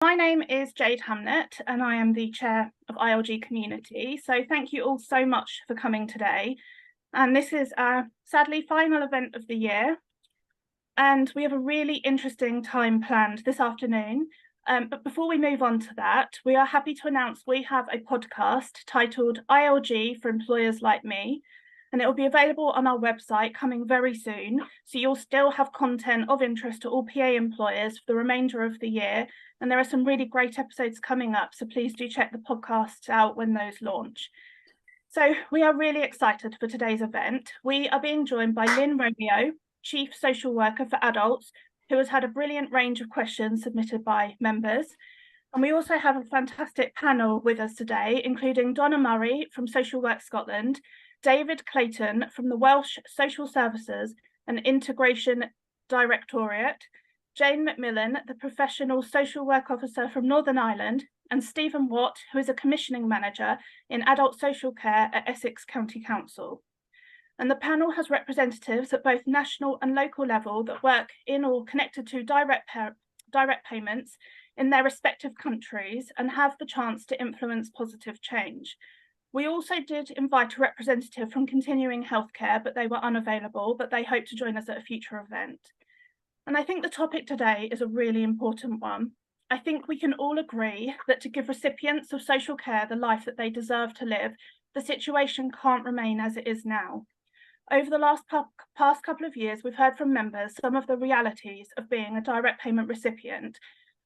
My name is Jade Hamnett and I am the chair of ILG Community. So thank you all so much for coming today. And this is our sadly final event of the year. And we have a really interesting time planned this afternoon. But before we move on to that, we are happy to announce we have a podcast titled ILG for Employers Like Me. And it will be available on our website coming very soon. So you'll still have content of interest to all PA employers for the remainder of the year. And there are some really great episodes coming up. So please do check the podcasts out when those launch. So we are really excited for today's event. We are being joined by Lyn Romeo, Chief Social Worker for Adults, who has had a brilliant range of questions submitted by members. And we also have a fantastic panel with us today, including Donna Murray from Social Work Scotland, David Clayton from the Welsh Social Services and Integration Directorate, Jane McMillan, the Professional Social Work Officer from Northern Ireland, and Stephen Watt, who is a Commissioning Manager in Adult Social Care at Essex County Council. And the panel has representatives at both national and local level that work in or connected to direct payments in their respective countries and have the chance to influence positive change. We also did invite a representative from Continuing Healthcare, but they were unavailable, but they hope to join us at a future event. And I think the topic today is a really important one. I think we can all agree that to give recipients of social care the life that they deserve to live, the situation can't remain as it is now. Over the past couple of years, we've heard from members some of the realities of being a direct payment recipient.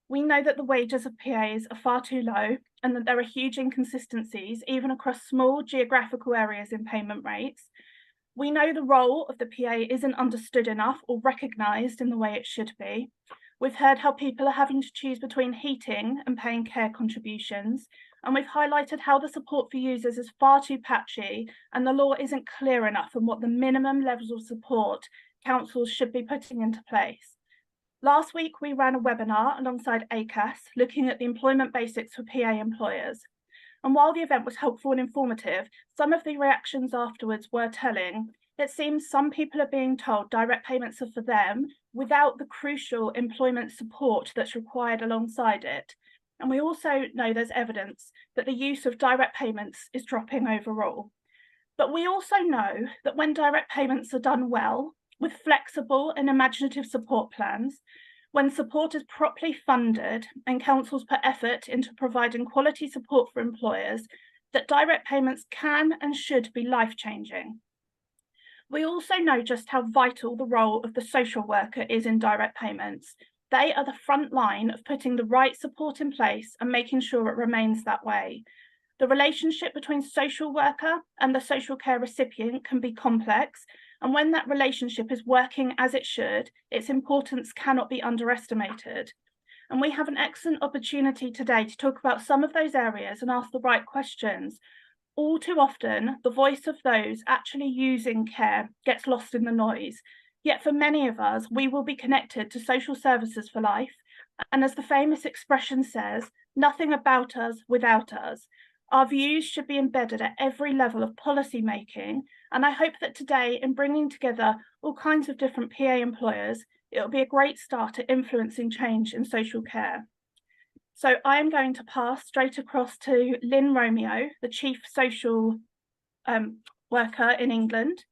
We know that the wages of PAs are far too low and that there are huge inconsistencies, even across small geographical areas in payment rates. We know the role of the PA isn't understood enough or recognised in the way it should be. We've heard how people are having to choose between heating and paying care contributions. And we've highlighted how the support for users is far too patchy and the law isn't clear enough on what the minimum levels of support councils should be putting into place. Last week, we ran a webinar alongside ACAS looking at the employment basics for PA employers. And while the event was helpful and informative, some of the reactions afterwards were telling. It seems some people are being told direct payments are for them without the crucial employment support that's required alongside it. And we also know there's evidence that the use of direct payments is dropping overall. But we also know that when direct payments are done well, with flexible and imaginative support plans, when support is properly funded and councils put effort into providing quality support for employers, that direct payments can and should be life-changing. We also know just how vital the role of the social worker is in direct payments. They are the front line of putting the right support in place and making sure it remains that way. The relationship between social worker and the social care recipient can be complex, and when that relationship is working as it should, its importance cannot be underestimated. And we have an excellent opportunity today to talk about some of those areas and ask the right questions. All too often, the voice of those actually using care gets lost in the noise. Yet for many of us, we will be connected to social services for life. And as the famous expression says, nothing about us without us. Our views should be embedded at every level of policy making. And I hope that today, in bringing together all kinds of different PA employers, it'll be a great start at influencing change in social care. So I am going to pass straight across to Lyn Romeo, the Chief Social Worker in England.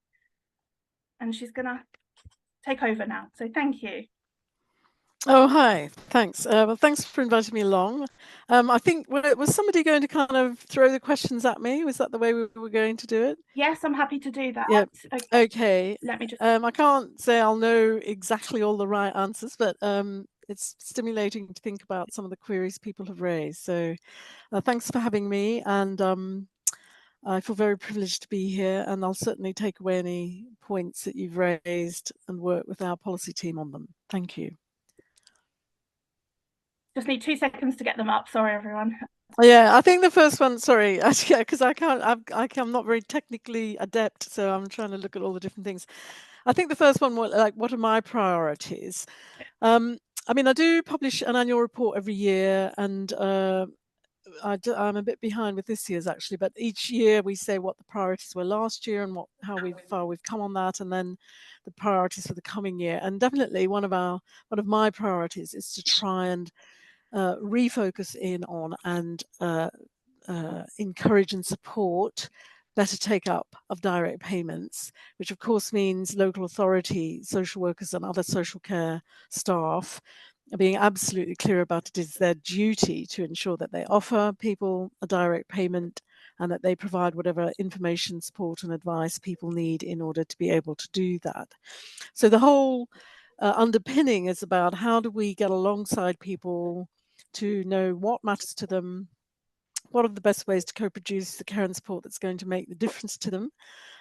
And she's going to take over now. So thank you. Oh, hi. Thanks. Well, thanks for inviting me along. I think, was somebody going to kind of throw the questions at me? Was that the way we were going to do it? Yes, I'm happy to do that. Yeah. Okay. Let me just... I can't say I'll know exactly all the right answers, but it's stimulating to think about some of the queries people have raised. So thanks for having me. And I feel very privileged to be here, and I'll certainly take away any points that you've raised and work with our policy team on them. Thank you. Just need 2 seconds to get them up. Sorry, everyone. Yeah, I think the first one, sorry, because I'm not very technically adept, so I'm trying to look at all the different things. I think the first one was like, what are my priorities? I mean, I do publish an annual report every year, and I'm a bit behind with this year's actually, but each year we say what the priorities were last year and how far we've come on that, and then the priorities for the coming year. And definitely one of my priorities is to try and refocus in on and encourage and support better take up of direct payments, which of course means local authority, social workers and other social care staff are being absolutely clear about it is their duty to ensure that they offer people a direct payment and that they provide whatever information, support and advice people need in order to be able to do that. So the whole underpinning is about how do we get alongside people to know what matters to them, what are the best ways to co-produce the care and support that's going to make the difference to them,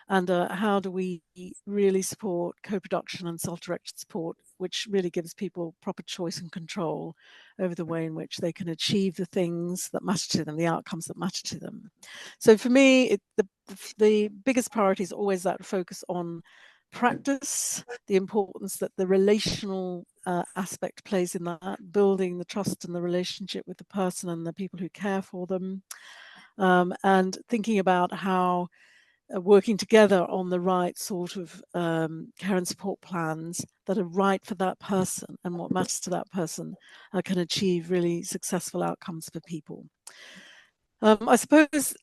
and how do we really support co-production and self-directed support, which really gives people proper choice and control over the way in which they can achieve the things that matter to them, the outcomes that matter to them. So for me, the biggest priority is always that focus on practice, the importance that the relational aspect plays in that, building the trust and the relationship with the person and the people who care for them, and thinking about how working together on the right sort of care and support plans that are right for that person and what matters to that person can achieve really successful outcomes for people. I suppose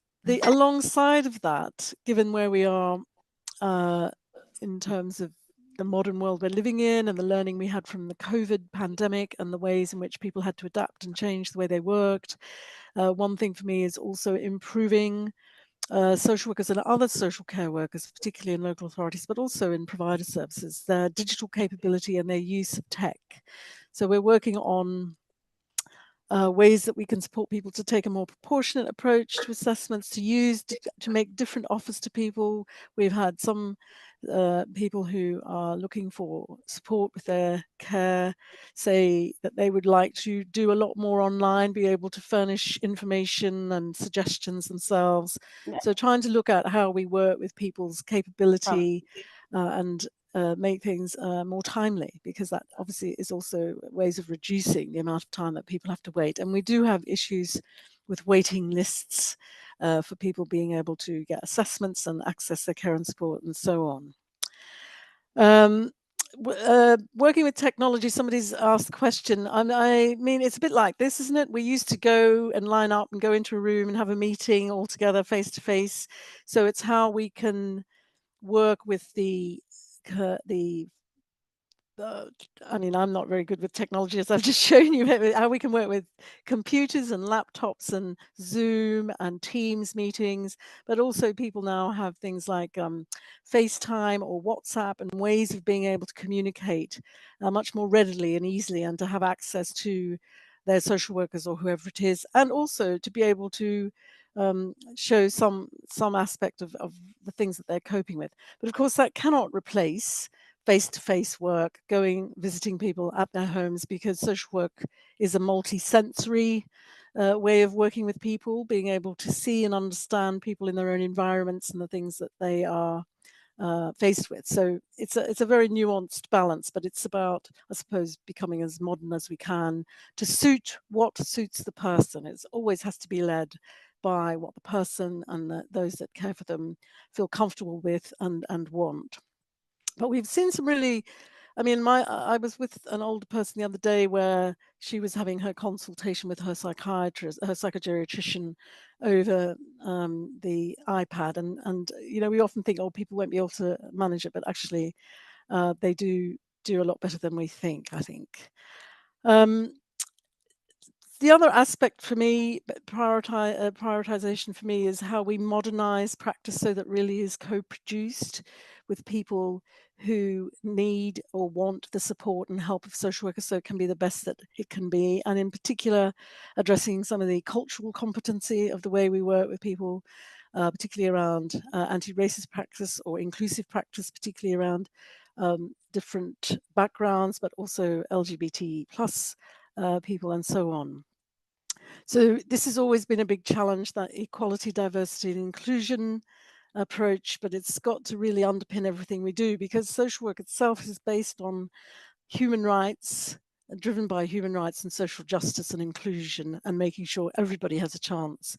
alongside of that, given where we are in terms of the modern world we're living in and the learning we had from the COVID pandemic and the ways in which people had to adapt and change the way they worked, one thing for me is also improving social workers and other social care workers, particularly in local authorities, but also in provider services, their digital capability and their use of tech. So we're working on ways that we can support people to take a more proportionate approach to assessments, to make different offers to people. We've had some people who are looking for support with their care say that they would like to do a lot more online, be able to furnish information and suggestions themselves. Yeah. So trying to look at how we work with people's capability and make things more timely, because that obviously is also ways of reducing the amount of time that people have to wait. And we do have issues with waiting lists for people being able to get assessments and access their care and support and so on. Working with technology, somebody's asked the question. I mean, it's a bit like this, isn't it? We used to go and line up and go into a room and have a meeting all together face to face. So it's how we can work with I mean, I'm not very good with technology, as I've just shown you, how we can work with computers and laptops and Zoom and Teams meetings, but also people now have things like FaceTime or WhatsApp and ways of being able to communicate much more readily and easily, and to have access to their social workers or whoever it is, and also to be able to show some aspect of the things that they're coping with. But of course, that cannot replace face-to-face work, visiting people at their homes, because social work is a multi-sensory way of working with people, being able to see and understand people in their own environments and the things that they are faced with. So it's a very nuanced balance, but it's about, I suppose, becoming as modern as we can to suit what suits the person. It always has to be led by what the person and those that care for them feel comfortable with and want. But we've seen some really, I mean, I was with an older person the other day where she was having her consultation with her psychiatrist, her psychogeriatrician, over the iPad, and you know, we often think, oh, people won't be able to manage it, but actually, they do a lot better than we think, I think. The other aspect for me, prioritization for me, is how we modernize practice so that really is co-produced with people who need or want the support and help of social workers, so it can be the best that it can be. And in particular, addressing some of the cultural competency of the way we work with people, particularly around anti-racist practice or inclusive practice, particularly around different backgrounds, but also LGBT plus people and so on. So this has always been a big challenge, that equality, diversity and inclusion approach, but it's got to really underpin everything we do, because social work itself is based on human rights, driven by human rights and social justice and inclusion, and making sure everybody has a chance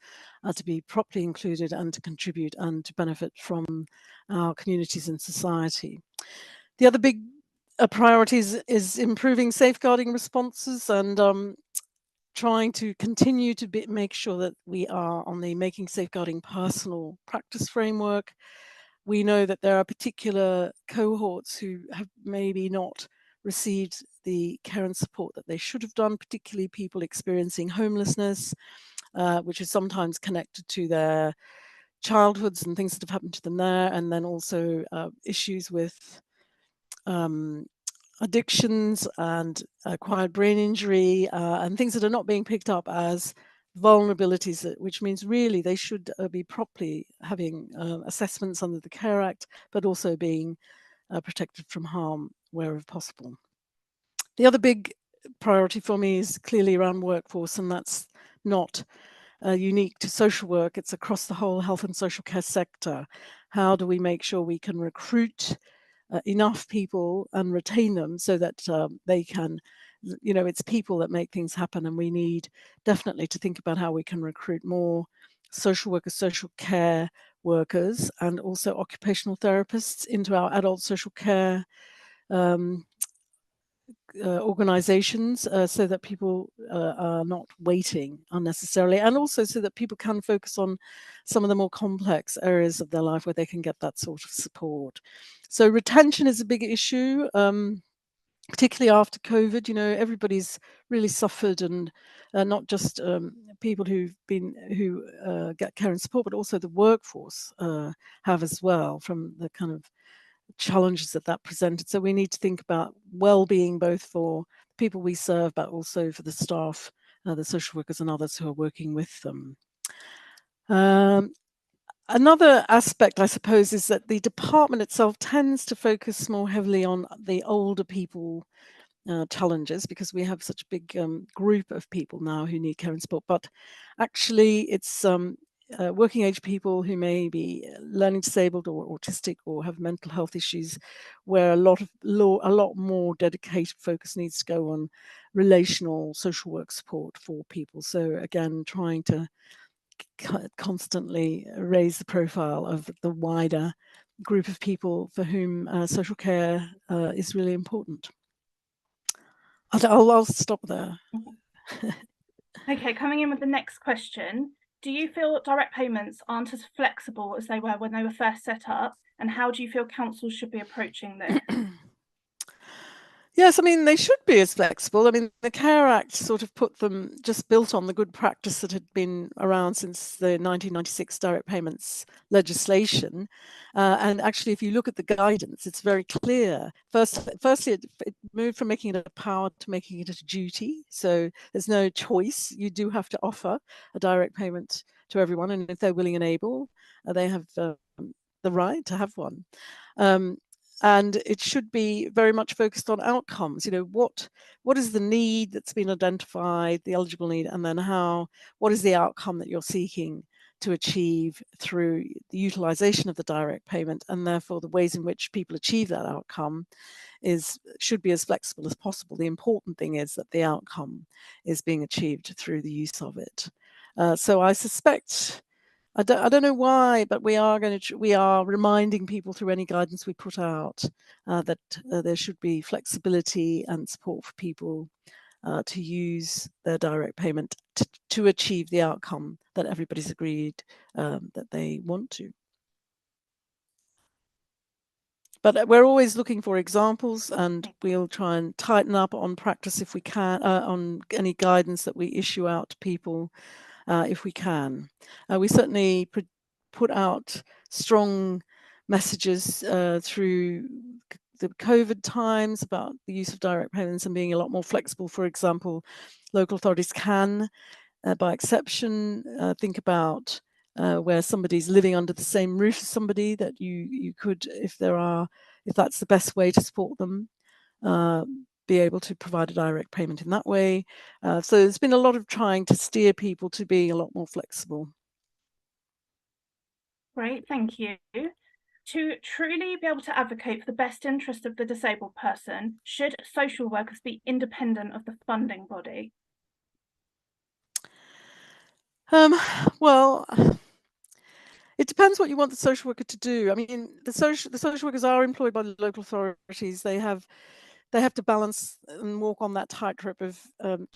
to be properly included and to contribute and to benefit from our communities and society. The other big priorities is improving safeguarding responses and trying to continue to make sure that we are on the Making Safeguarding Personal practice framework. We know that there are particular cohorts who have maybe not received the care and support that they should have done, particularly people experiencing homelessness, which is sometimes connected to their childhoods and things that have happened to them there, and then also issues with addictions and acquired brain injury and things that are not being picked up as vulnerabilities, which means really they should be properly having assessments under the Care Act, but also being protected from harm wherever possible. The other big priority for me is clearly around workforce, and that's not unique to social work. It's across the whole health and social care sector. How do we make sure we can recruit enough people and retain them so that they can, it's people that make things happen, and we need definitely to think about how we can recruit more social workers, social care workers, and also occupational therapists into our adult social care organizations so that people are not waiting unnecessarily, and also so that people can focus on some of the more complex areas of their life where they can get that sort of support. So retention is a big issue, particularly after COVID. Everybody's really suffered, and not just people who get care and support, but also the workforce have as well, from the kind of challenges that presented. So we need to think about well-being, both for people we serve, but also for the staff, the social workers and others who are working with them. Another aspect, I suppose, is that the department itself tends to focus more heavily on the older people challenges, because we have such a big group of people now who need care and support. But actually, it's working age people who may be learning disabled or autistic or have mental health issues, where a lot more dedicated focus needs to go on relational social work support for people. So again, trying to constantly raise the profile of the wider group of people for whom social care is really important. I'll stop there. Okay, coming in with the next question. Do you feel direct payments aren't as flexible as they were when they were first set up? And how do you feel councils should be approaching this? Yes, I mean, they should be as flexible. I mean, the Care Act sort of just built on the good practice that had been around since the 1996 direct payments legislation. And actually, if you look at the guidance, it's very clear. Firstly, it moved from making it a power to making it a duty. So there's no choice. You do have to offer a direct payment to everyone. And if they're willing and able, they have the right to have one. And it should be very much focused on outcomes. What is the need that's been identified, the eligible need, and then what is the outcome that you're seeking to achieve through the utilization of the direct payment, and therefore the ways in which people achieve that outcome should be as flexible as possible. The important thing is that the outcome is being achieved through the use of it. So I suspect, I don't know why, but we are reminding people through any guidance we put out that there should be flexibility and support for people to use their direct payment to achieve the outcome that everybody's agreed that they want to. But we're always looking for examples, and we'll try and tighten up on practice if we can, on any guidance that we issue out to people. If we can. We certainly put out strong messages through the COVID times about the use of direct payments and being a lot more flexible. For example, local authorities can, by exception, think about where somebody's living under the same roof as somebody, that you could, if that's the best way to support them, be able to provide a direct payment in that way. So there's been a lot of trying to steer people to being a lot more flexible. Great, thank you. To truly be able to advocate for the best interest of the disabled person, should social workers be independent of the funding body? Well, it depends what you want the social worker to do. I mean, the social workers are employed by the local authorities. They have they have to balance and walk on that tightrope of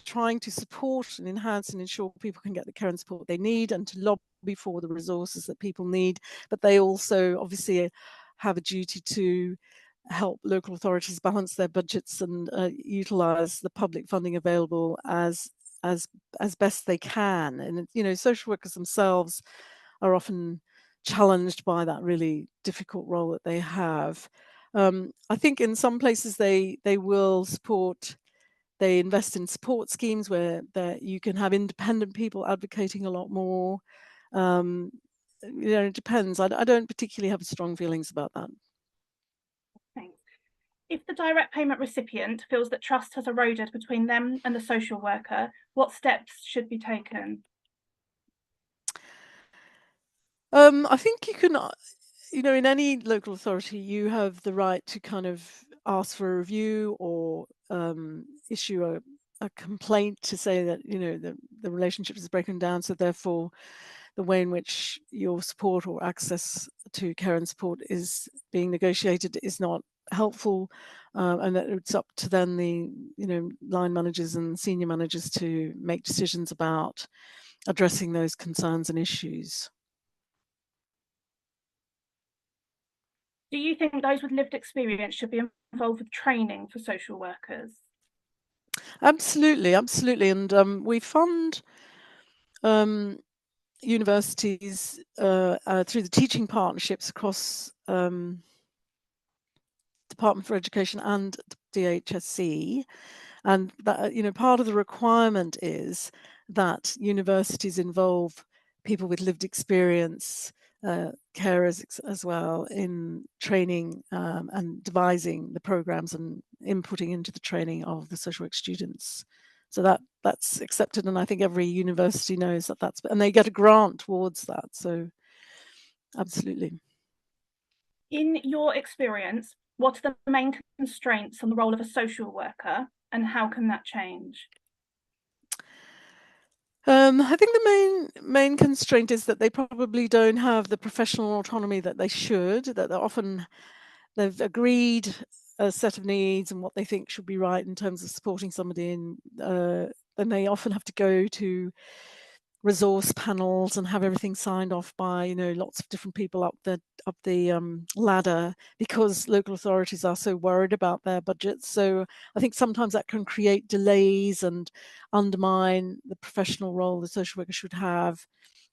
trying to support and enhance and ensure people can get the care and support they need, and to lobby for the resources that people need. But they also obviously have a duty to help local authorities balance their budgets and utilize the public funding available as best they can. And social workers themselves are often challenged by that really difficult role that they have. I think in some places they will support. They invest in support schemes where you can have independent people advocating a lot more. It depends. I don't particularly have strong feelings about that. Thanks. If the direct payment recipient feels that trust has eroded between them and the social worker, what steps should be taken? I think you can, in any local authority, you have the right to kind of ask for a review or issue a complaint to say that, the relationship is breaking down. So therefore, the way in which your support or access to care and support is being negotiated is not helpful, and that it's up to then the line managers and senior managers to make decisions about addressing those concerns and issues. Do you think those with lived experience should be involved with training for social workers? Absolutely, absolutely. And we fund universities through the teaching partnerships across Department for Education and DHSC. And that, part of the requirement is that universities involve people with lived experience, carers as well, in training and devising the programs and inputting into the training of the social work students. So that's accepted, and I think every university knows that and they get a grant towards that. So absolutely. In your experience, what are the main constraints on the role of a social worker, and how can that change? I think the main constraint is that they probably don't have the professional autonomy that they should, that they've agreed a set of needs and what they think should be right in terms of supporting somebody, and then they often have to go to resource panels and have everything signed off by lots of different people up the ladder, because local authorities are so worried about their budgets. So I think sometimes that can create delays and undermine the professional role the social worker should have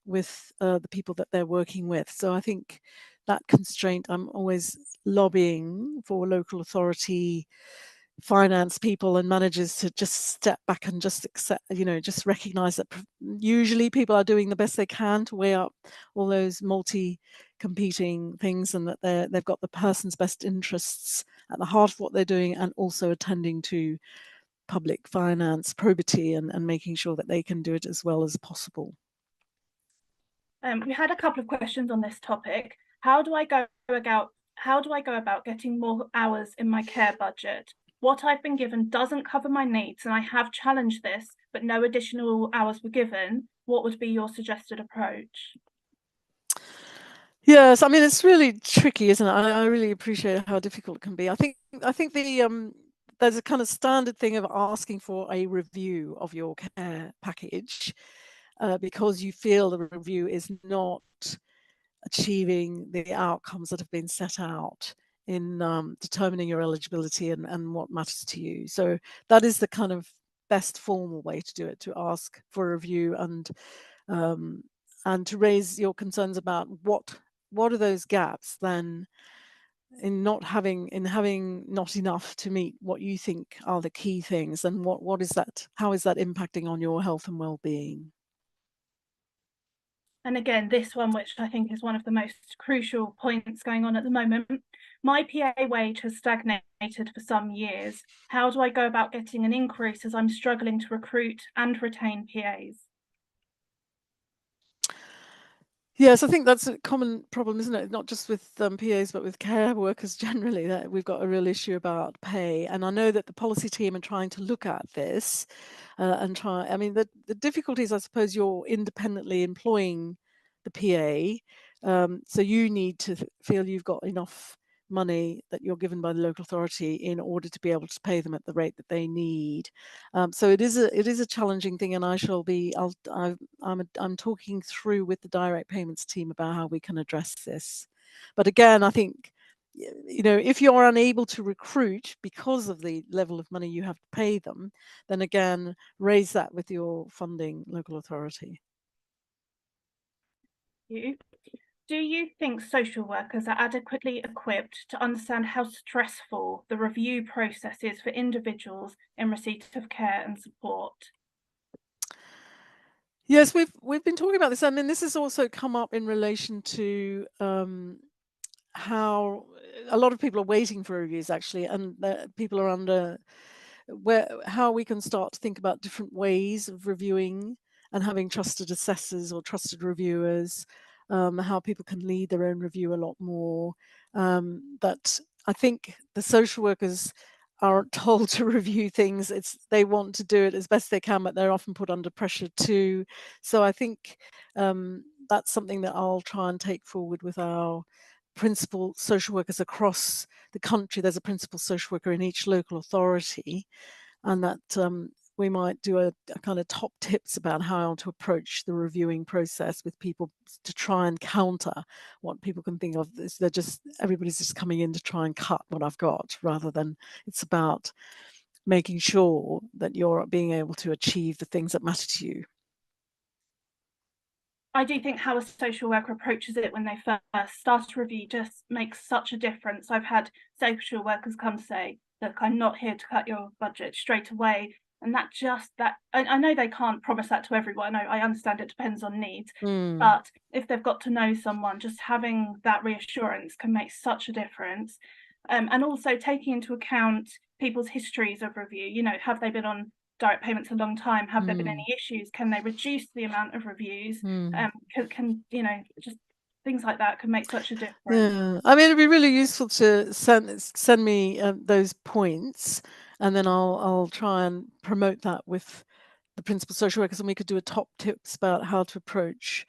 with the people that they're working with. So I think that constraint, I'm always lobbying for local authority finance people and managers to just step back and just accept, just recognize that usually people are doing the best they can to weigh up all those competing things, and that they've got the person's best interests at the heart of what they're doing, and also attending to public finance probity and making sure that they can do it as well as possible. We had a couple of questions on this topic. How do I go about getting more hours in my care budget? What I've been given doesn't cover my needs, and I have challenged this, but no additional hours were given. What would be your suggested approach? Yes, I mean, it's really tricky, isn't it? I really appreciate how difficult it can be. I think there's a kind of standard thing of asking for a review of your care package because you feel the review is not achieving the outcomes that have been set out in determining your eligibility and what matters to you. So that is the kind of best formal way to do it, to ask for a review and to raise your concerns about what are those gaps then in having not enough to meet what you think are the key things, and what is that, how is that impacting on your health and well-being. And again, this one, which I think is one of the most crucial points going on at the moment, my PA wage has stagnated for some years. How do I go about getting an increase, as I'm struggling to recruit and retain PAs? Yes, I think that's a common problem, isn't it? Not just with PAs, but with care workers generally, that we've got a real issue about pay. And I know that the policy team are trying to look at this and try. I mean, the difficulties, I suppose, you're independently employing the PA, so you need to feel you've got enough money that you're given by the local authority in order to be able to pay them at the rate that they need. So it is a challenging thing, and I'm talking through with the direct payments team about how we can address this. But again, I think, if you're unable to recruit because of the level of money you have to pay them, then again, raise that with your funding local authority. Do you think social workers are adequately equipped to understand how stressful the review process is for individuals in receipt of care and support? Yes, we've been talking about this. I mean, this has also come up in relation to how a lot of people are waiting for reviews, actually, and people are under how we can start to think about different ways of reviewing and having trusted assessors or trusted reviewers, how people can lead their own review a lot more. That I think the social workers aren't told to review things. They want to do it as best they can, but they're often put under pressure too. So I think that's something that I'll try and take forward with our principal social workers across the country. There's a principal social worker in each local authority, and that we might do a kind of top tips about how to approach the reviewing process with people to try and counter what people can think of. Everybody's just coming in to try and cut what I've got, rather than it's about making sure that you're being able to achieve the things that matter to you. I do think how a social worker approaches it when they first start a review just makes such a difference. I've had social workers come say, look, I'm not here to cut your budget straight away. And I know they can't promise that to everyone. I understand it depends on needs. But if they've got to know someone, just having that reassurance can make such a difference. And also taking into account people's histories of review, have they been on direct payments a long time? Have there been any issues? Can they reduce the amount of reviews? Can just things like that can make such a difference. Yeah, I mean, it'd be really useful to send me those points, and then I'll try and promote that with the principal social workers, and we could do a top tips about how to approach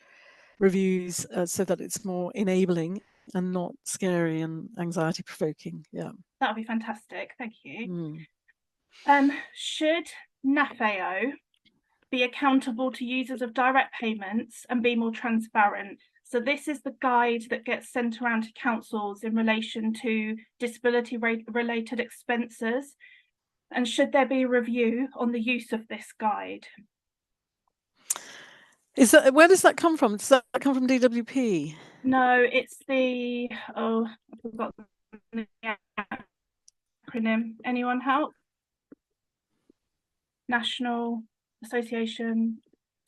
reviews so that it's more enabling and not scary and anxiety provoking. Yeah, that would be fantastic. Thank you. Mm. Should NAFEO be accountable to users of direct payments and be more transparent? So this is the guide that gets sent around to councils in relation to disability related expenses. And should there be a review on the use of this guide? Where does that come from? Does that come from DWP? No, it's I forgot the acronym. Anyone help? National Association.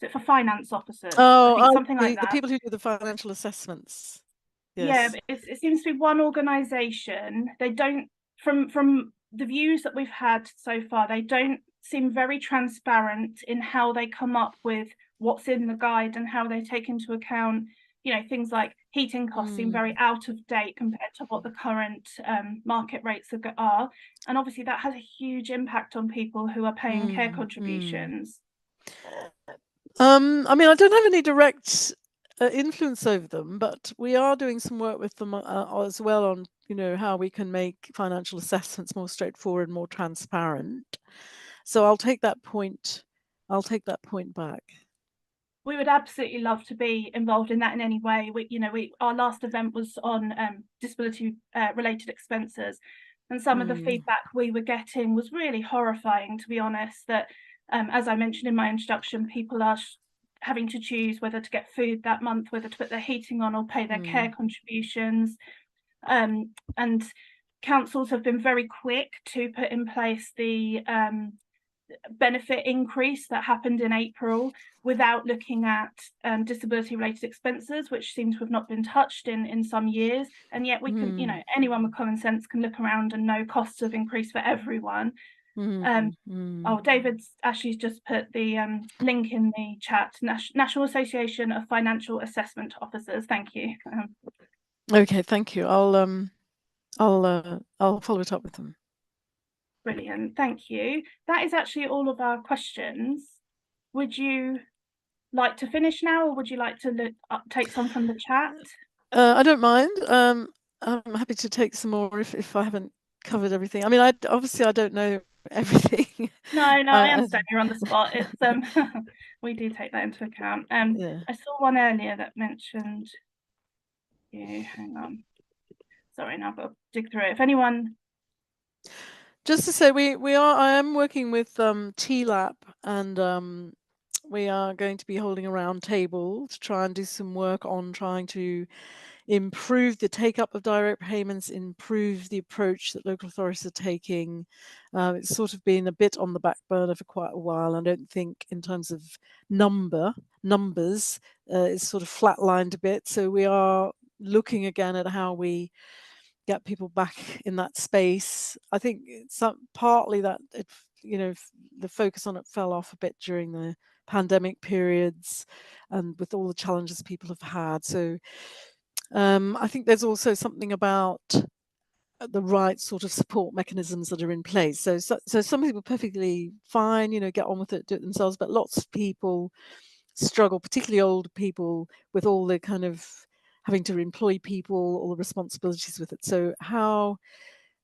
Is it for finance officers? Oh, I think something like that. The people who do the financial assessments. Yes. Yeah, it seems to be one organisation. They don't, from the views that we've had so far, they don't seem very transparent in how they come up with what's in the guide and how they take into account, things like heating costs seem very out of date compared to what the current market rates are. And obviously that has a huge impact on people who are paying care contributions. I mean, I don't have any direct influence over them, but we are doing some work with them as well on, how we can make financial assessments more straightforward and more transparent. So I'll take that point back. We would absolutely love to be involved in that in any way. Our last event was on disability related expenses, and some of the feedback we were getting was really horrifying, to be honest. That as I mentioned in my introduction, people are having to choose whether to get food that month, whether to put their heating on or pay their care contributions. And councils have been very quick to put in place the benefit increase that happened in April without looking at disability related expenses, which seems to have not been touched in some years. And yet we can, anyone with common sense can look around and know costs have increased for everyone. Oh, David's actually just put the link in the chat. National Association of Financial Assessment Officers. Thank you. Okay, thank you. I'll follow it up with them. Brilliant, thank you. That is actually all of our questions. Would you like to finish now, or would you like to take some from the chat? I don't mind. I'm happy to take some more if I haven't covered everything. I mean, obviously I don't know everything. No, I understand you're on the spot. It's we do take that into account. Yeah. I saw one earlier that mentioned you. Hang on. Sorry, now I've got to dig through it. If anyone, Just to say, I am working with TLAP, and we are going to be holding a round table to try and do some work on trying to improve the take up of direct payments, improve the approach that local authorities are taking. It's sort of been a bit on the back burner for quite a while. I don't think in terms of numbers, it's sort of flatlined a bit. So we are looking again at how we get people back in that space. I think it's partly that the focus on it fell off a bit during the pandemic periods and with all the challenges people have had. So I think there's also something about the right sort of support mechanisms that are in place. So some people perfectly fine, get on with it, do it themselves, but lots of people struggle, particularly older people, with all the kind of having to employ people, all the responsibilities with it. So how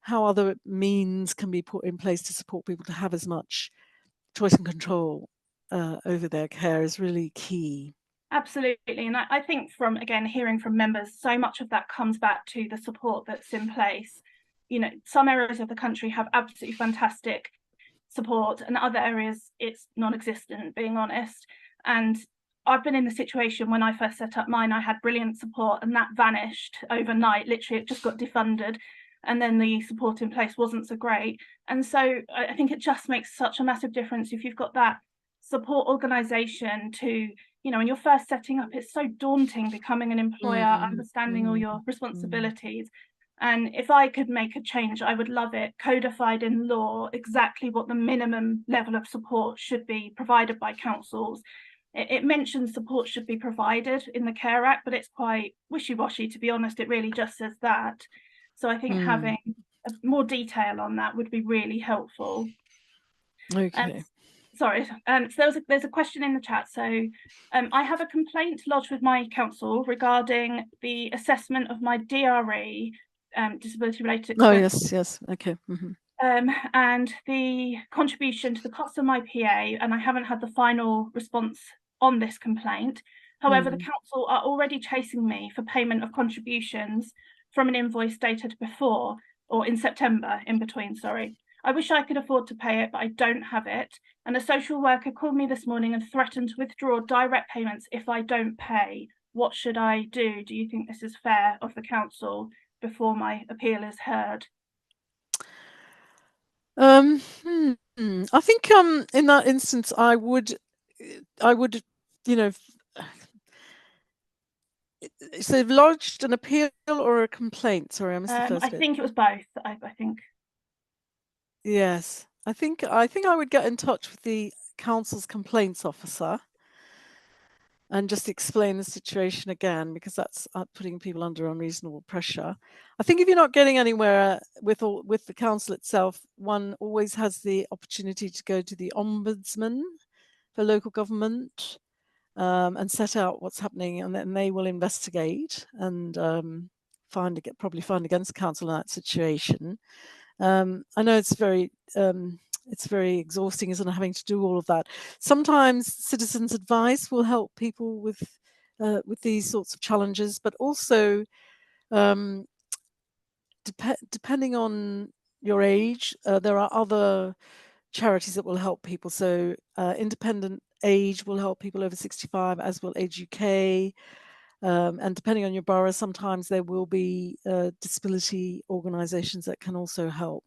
other means can be put in place to support people to have as much choice and control over their care is really key. absolutely. And I think from, again, hearing from members, so much of that comes back to the support that's in place. Some areas of the country have absolutely fantastic support, and other areas it's non-existent, being honest. And I've been in the situation when I first set up mine, I had brilliant support and that vanished overnight. Literally, it just got defunded, and then the support in place wasn't so great. And so I think it just makes such a massive difference if you've got that support organization to, when you're first setting up, it's so daunting becoming an employer, understanding all your responsibilities. And if I could make a change, I would love it codified in law exactly what the minimum level of support should be provided by councils. It mentions support should be provided in the Care Act, but it's quite wishy-washy, to be honest. It really just says that. So I think having more detail on that would be really helpful. Okay. Sorry, so there's a question in the chat. So I have a complaint lodged with my council regarding the assessment of my DRE, disability related expenses. Oh yes, okay. And the contribution to the cost of my PA, and I haven't had the final response on this complaint. However, the council are already chasing me for payment of contributions from an invoice dated before, or in September, in between, sorry. I wish I could afford to pay it, but I don't have it. And a social worker called me this morning and threatened to withdraw direct payments if I don't pay. What should I do? Do you think this is fair of the council before my appeal is heard? I think in that instance I would so they've lodged an appeal or a complaint. Sorry, I missed the first bit. I think it was both. I think. Yes, I think I would get in touch with the council's complaints officer and just explain the situation again, because that's putting people under unreasonable pressure. I think if you're not getting anywhere with the council itself, one always has the opportunity to go to the ombudsman for local government and set out what's happening, and then they will investigate and probably find against the council in that situation. I know it's very exhausting, isn't it, having to do all of that. Sometimes citizens' advice will help people with these sorts of challenges, but also depending on your age, there are other charities that will help people. So Independent Age will help people over 65, as will Age UK. And depending on your borough, sometimes there will be disability organisations that can also help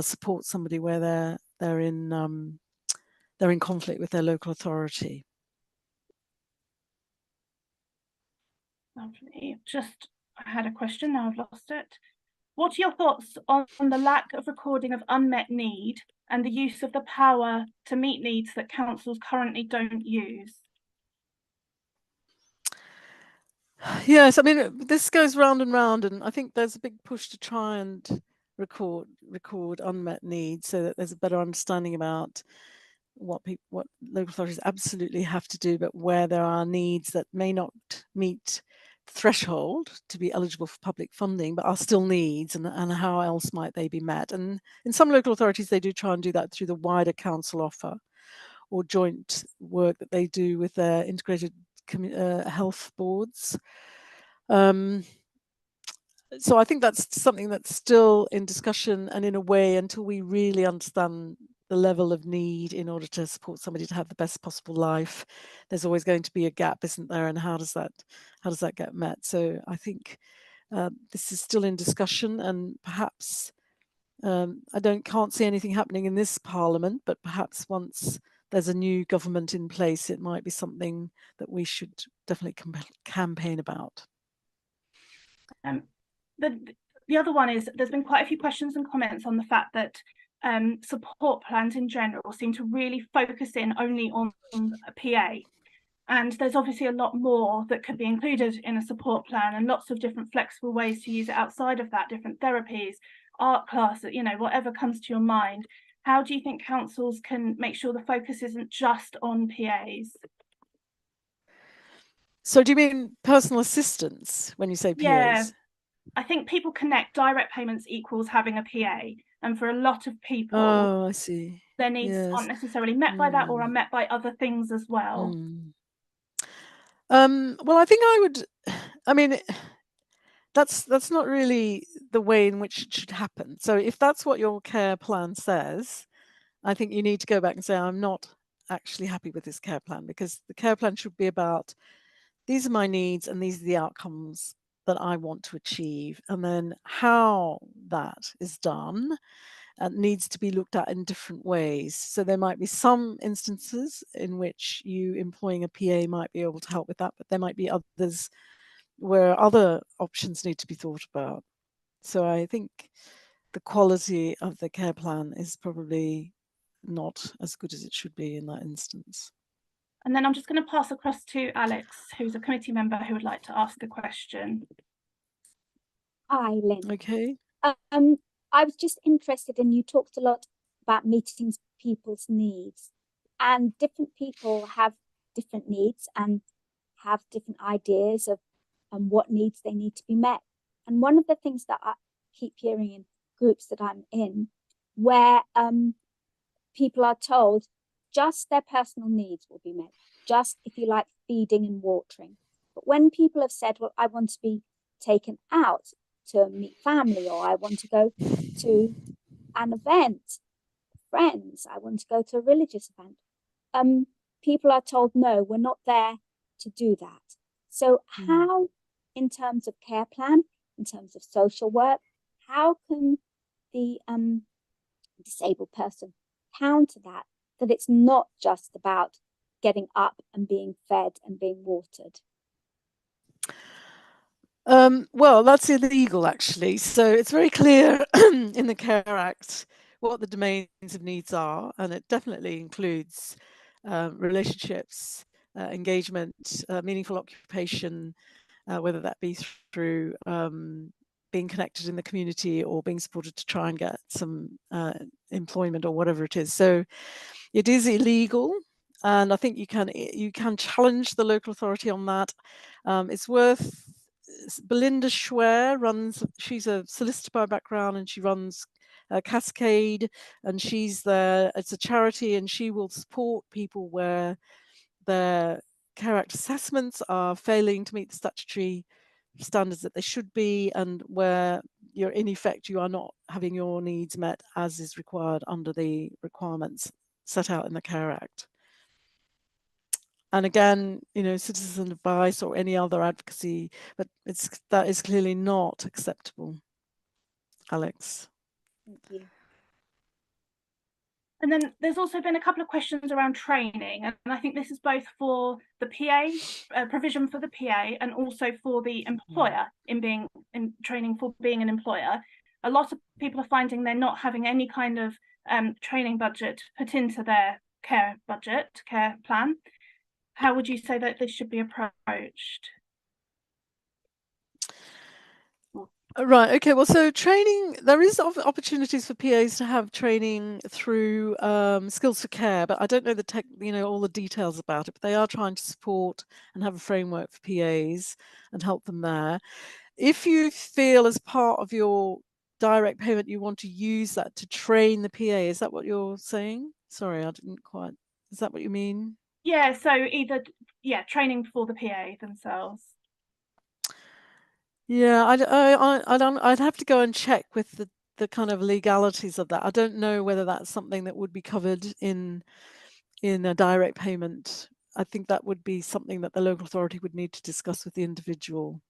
support somebody where they're in conflict with their local authority. Lovely. I had a question, now I've lost it. What are your thoughts on the lack of recording of unmet need and the use of the power to meet needs that councils currently don't use? Yes, I mean, this goes round and round, and I think there's a big push to try and record unmet needs so that there's a better understanding about what local authorities absolutely have to do, but where there are needs that may not meet threshold to be eligible for public funding, but are still needs, and how else might they be met? And in some local authorities, they do try and do that through the wider council offer or joint work that they do with their integrated health boards. So I think that's something that's still in discussion, and in a way, until we really understand the level of need in order to support somebody to have the best possible life, there's always going to be a gap, isn't there? And how does that get met? So I think this is still in discussion, and perhaps I can't see anything happening in this Parliament, but perhaps once there's a new government in place, it might be something that we should definitely campaign about. The other one is, there's been quite a few questions and comments on the fact that support plans in general seem to really focus in only on a PA. And there's obviously a lot more that could be included in a support plan, and lots of different flexible ways to use it outside of that, different therapies, art classes, you know, whatever comes to your mind. How do you think councils can make sure the focus isn't just on PAs? So do you mean personal assistance when you say PAs? Yeah, I think people connect direct payments equals having a PA. And for a lot of people, I see, their needs aren't necessarily met by that, or are met by other things as well. Well, I think I mean, that's not really the way in which it should happen. So if that's what your care plan says, I think you need to go back and say, I'm not actually happy with this care plan, because the care plan should be about, these are my needs and these are the outcomes that I want to achieve. And then how that is done needs to be looked at in different ways. So there might be some instances in which you employing a PA might be able to help with that, but there might be others where other options need to be thought about. So I think the quality of the care plan is probably not as good as it should be in that instance. And then I'm just going to pass across to Alex, who's a committee member who would like to ask a question. Hi, Lyn. Okay. I was just interested, and you talked a lot about meeting people's needs, and different people have different needs and have different ideas of what needs they need to be met. And one of the things that I keep hearing in groups that I'm in, where people are told just their personal needs will be met, just, if you like, feeding and watering. But when people have said, well, I want to be taken out to meet family, or I want to go to an event, friends, I want to go to a religious event, people are told, no, we're not there to do that. So how, in terms of care plan, in terms of social work, how can the disabled person counter that it's not just about getting up and being fed and being watered? Well, that's illegal, actually. So it's very clear in the Care Act what the domains of needs are, and it definitely includes relationships, engagement, meaningful occupation, whether that be through being connected in the community or being supported to try and get some employment or whatever it is. So it is illegal, and I think you can challenge the local authority on that. It's worth. Belinda Schwer she's a solicitor by background, and she runs Cascade, and she's there. It's a charity, and she will support people where their Care Act assessments are failing to meet the statutory standards that they should be, and where you're in effect you are not having your needs met as is required under the requirements set out in the Care Act. And again, you know, citizen advice or any other advocacy, but that is clearly not acceptable. Alex. Thank you. And then there's also been a couple of questions around training, and I think this is both for the PA, provision for the PA, and also for the employer in training for being an employer. A lot of people are finding they're not having any kind of training budget put into their care plan. How would you say that this should be approached? Right. Okay. Well, so training, there is opportunities for PAs to have training through Skills for Care, but I don't know all the details about it. But they are trying to support and have a framework for PAs and help them there. If you feel as part of your direct payment you want to use that to train the PA, is that what you're saying? Sorry, I didn't quite. Is that what you mean? Yeah. So either training for the PA themselves. Yeah, I'd have to go and check with the kind of legalities of that. I don't know whether that's something that would be covered in a direct payment. I think that would be something that the local authority would need to discuss with the individual.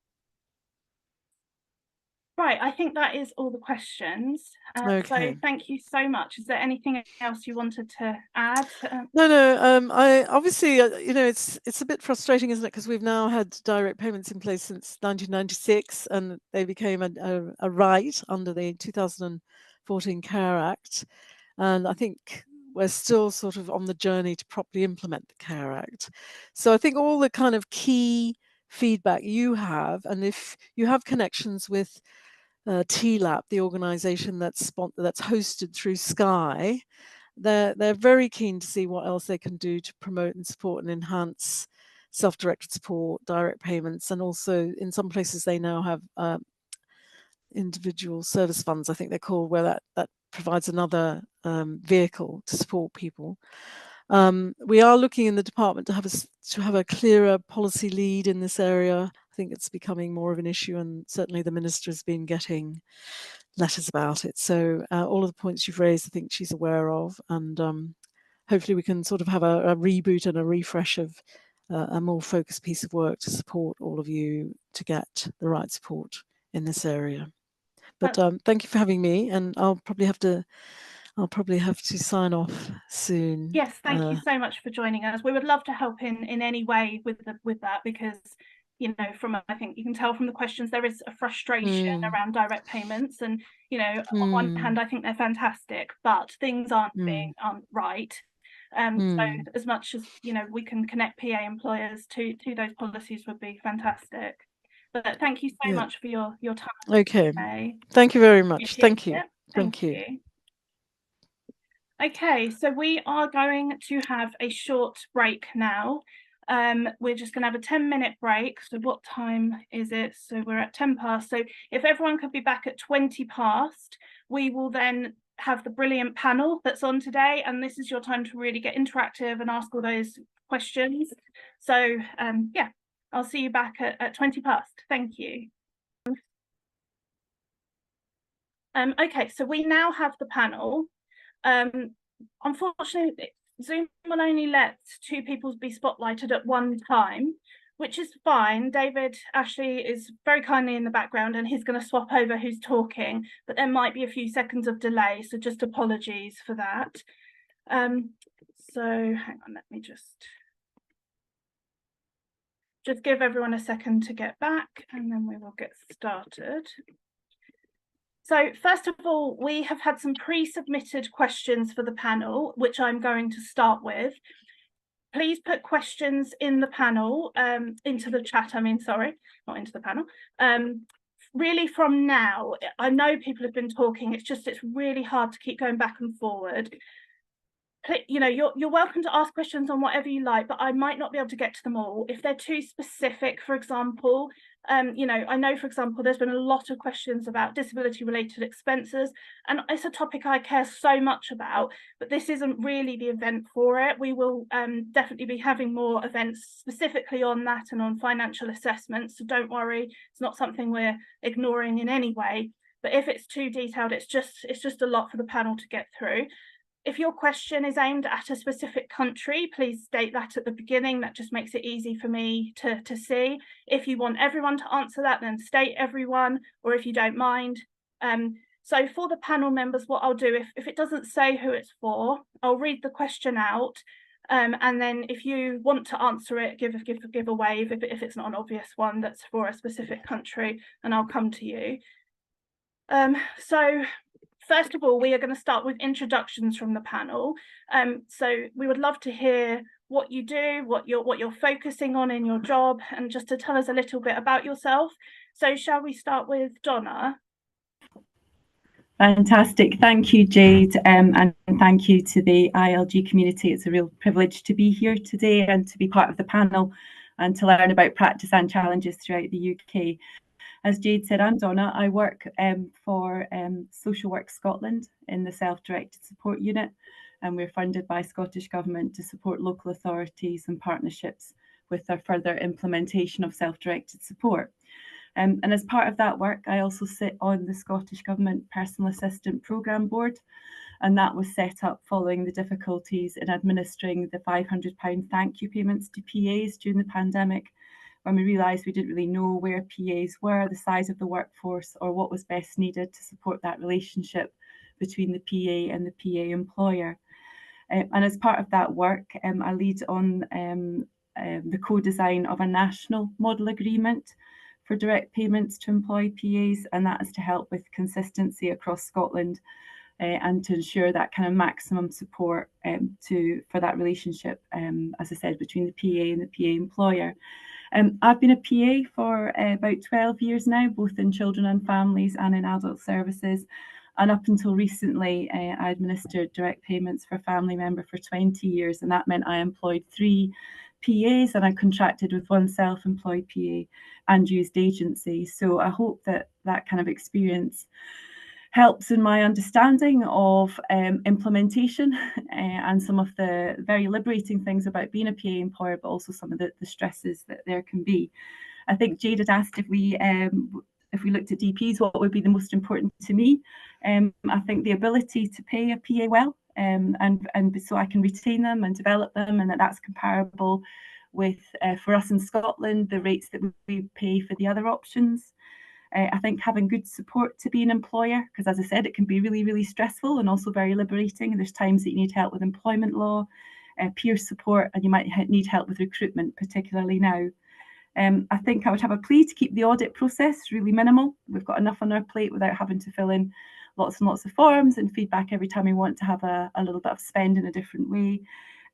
Right, I think that is all the questions. Okay. So thank you so much. Is there anything else you wanted to add? No. I obviously, it's a bit frustrating, isn't it? Because we've now had direct payments in place since 1996, and they became a right under the 2014 Care Act. And I think we're still sort of on the journey to properly implement the Care Act. So I think all the kind of key feedback you have, and if you have connections with TLAP, the organisation that's hosted through Sky, they're very keen to see what else they can do to promote and support and enhance self-directed support, direct payments, and also in some places they now have individual service funds, I think they're called, where that provides another vehicle to support people. We are looking in the department to have a clearer policy lead in this area. I think it's becoming more of an issue, and certainly the minister has been getting letters about it. So all of the points you've raised, I think she's aware of, and hopefully we can sort of have a reboot and a refresh of a more focused piece of work to support all of you to get the right support in this area. But thank you for having me, and I'll probably have to sign off soon. Yes, thank you so much for joining us. We would love to help in any way with that, because I think you can tell from the questions there is a frustration around direct payments, and on one hand I think they're fantastic, but things aren't right. So as much as we can connect PA employers to those policies would be fantastic. But thank you so much for your time. Okay. Today. Thank you very much. Thank you. Thank you. Okay, so we are going to have a short break now. We're just going to have a 10-minute break. So what time is it? So we're at 10 past. So if everyone could be back at 20 past, we will then have the brilliant panel that's on today. And this is your time to really get interactive and ask all those questions. So yeah, I'll see you back at 20 past. Thank you. Okay, so we now have the panel. Unfortunately, Zoom will only let 2 people be spotlighted at one time, which is fine. David Ashley is very kindly in the background, and he's going to swap over who's talking, but there might be a few seconds of delay, so just apologies for that. So hang on, let me just give everyone a second to get back, and then we will get started. So first of all, we have had some pre-submitted questions for the panel, which I'm going to start with. Please put questions in the panel, into the chat, sorry, not into the panel. Really from now, I know people have been talking, it's really hard to keep going back and forward. You're welcome to ask questions on whatever you like, but I might not be able to get to them all. If they're too specific, for example, I know, for example, there's been a lot of questions about disability related expenses, and it's a topic I care so much about, but this isn't really the event for it. We will definitely be having more events specifically on that and on financial assessments, so don't worry, it's not something we're ignoring in any way. But if it's too detailed, it's just a lot for the panel to get through. If your question is aimed at a specific country, please state that at the beginning. That just makes it easy for me to see. If you want everyone to answer that, then state everyone, or if you don't mind. So for the panel members, what I'll do, if it doesn't say who it's for, I'll read the question out. And then if you want to answer it, give a wave if it's not an obvious one that's for a specific country, and I'll come to you. So first of all, we are going to start with introductions from the panel. So we would love to hear what you do, what you're focusing on in your job, and just to tell us a little bit about yourself. So shall we start with Donna? Fantastic. Thank you, Jade, and thank you to the ILG community. It's a real privilege to be here today and to be part of the panel and to learn about practice and challenges throughout the UK. As Jade said, I'm Donna. I work for Social Work Scotland in the Self-Directed Support Unit, and we're funded by Scottish Government to support local authorities and partnerships with their further implementation of self-directed support. And as part of that work, I also sit on the Scottish Government Personal Assistant Programme Board, and that was set up following the difficulties in administering the £500 thank you payments to PAs during the pandemic, when we realised we didn't really know where PAs were, the size of the workforce, or what was best needed to support that relationship between the PA and the PA employer. And as part of that work, I lead on the co-design of a national model agreement for direct payments to employed PAs, and that is to help with consistency across Scotland and to ensure that kind of maximum support for that relationship, as I said, between the PA and the PA employer. I've been a PA for about 12 years now, both in children and families and in adult services. And up until recently, I administered direct payments for a family member for 20 years, and that meant I employed 3 PAs and I contracted with 1 self-employed PA and used agencies. So I hope that that kind of experience helps in my understanding of implementation and some of the very liberating things about being a PA employer, but also some of the stresses that there can be. I think Jade had asked if we looked at DPs, what would be the most important to me. I think the ability to pay a PA well, and so I can retain them and develop them, and that's comparable with, for us in Scotland, the rates that we pay for the other options. I think having good support to be an employer, because as I said, it can be really, really stressful and also very liberating. There's times that you need help with employment law, peer support, and you might need help with recruitment, particularly now. I think I would have a plea to keep the audit process really minimal. We've got enough on our plate without having to fill in lots and lots of forms and feedback every time we want to have a little bit of spend in a different way.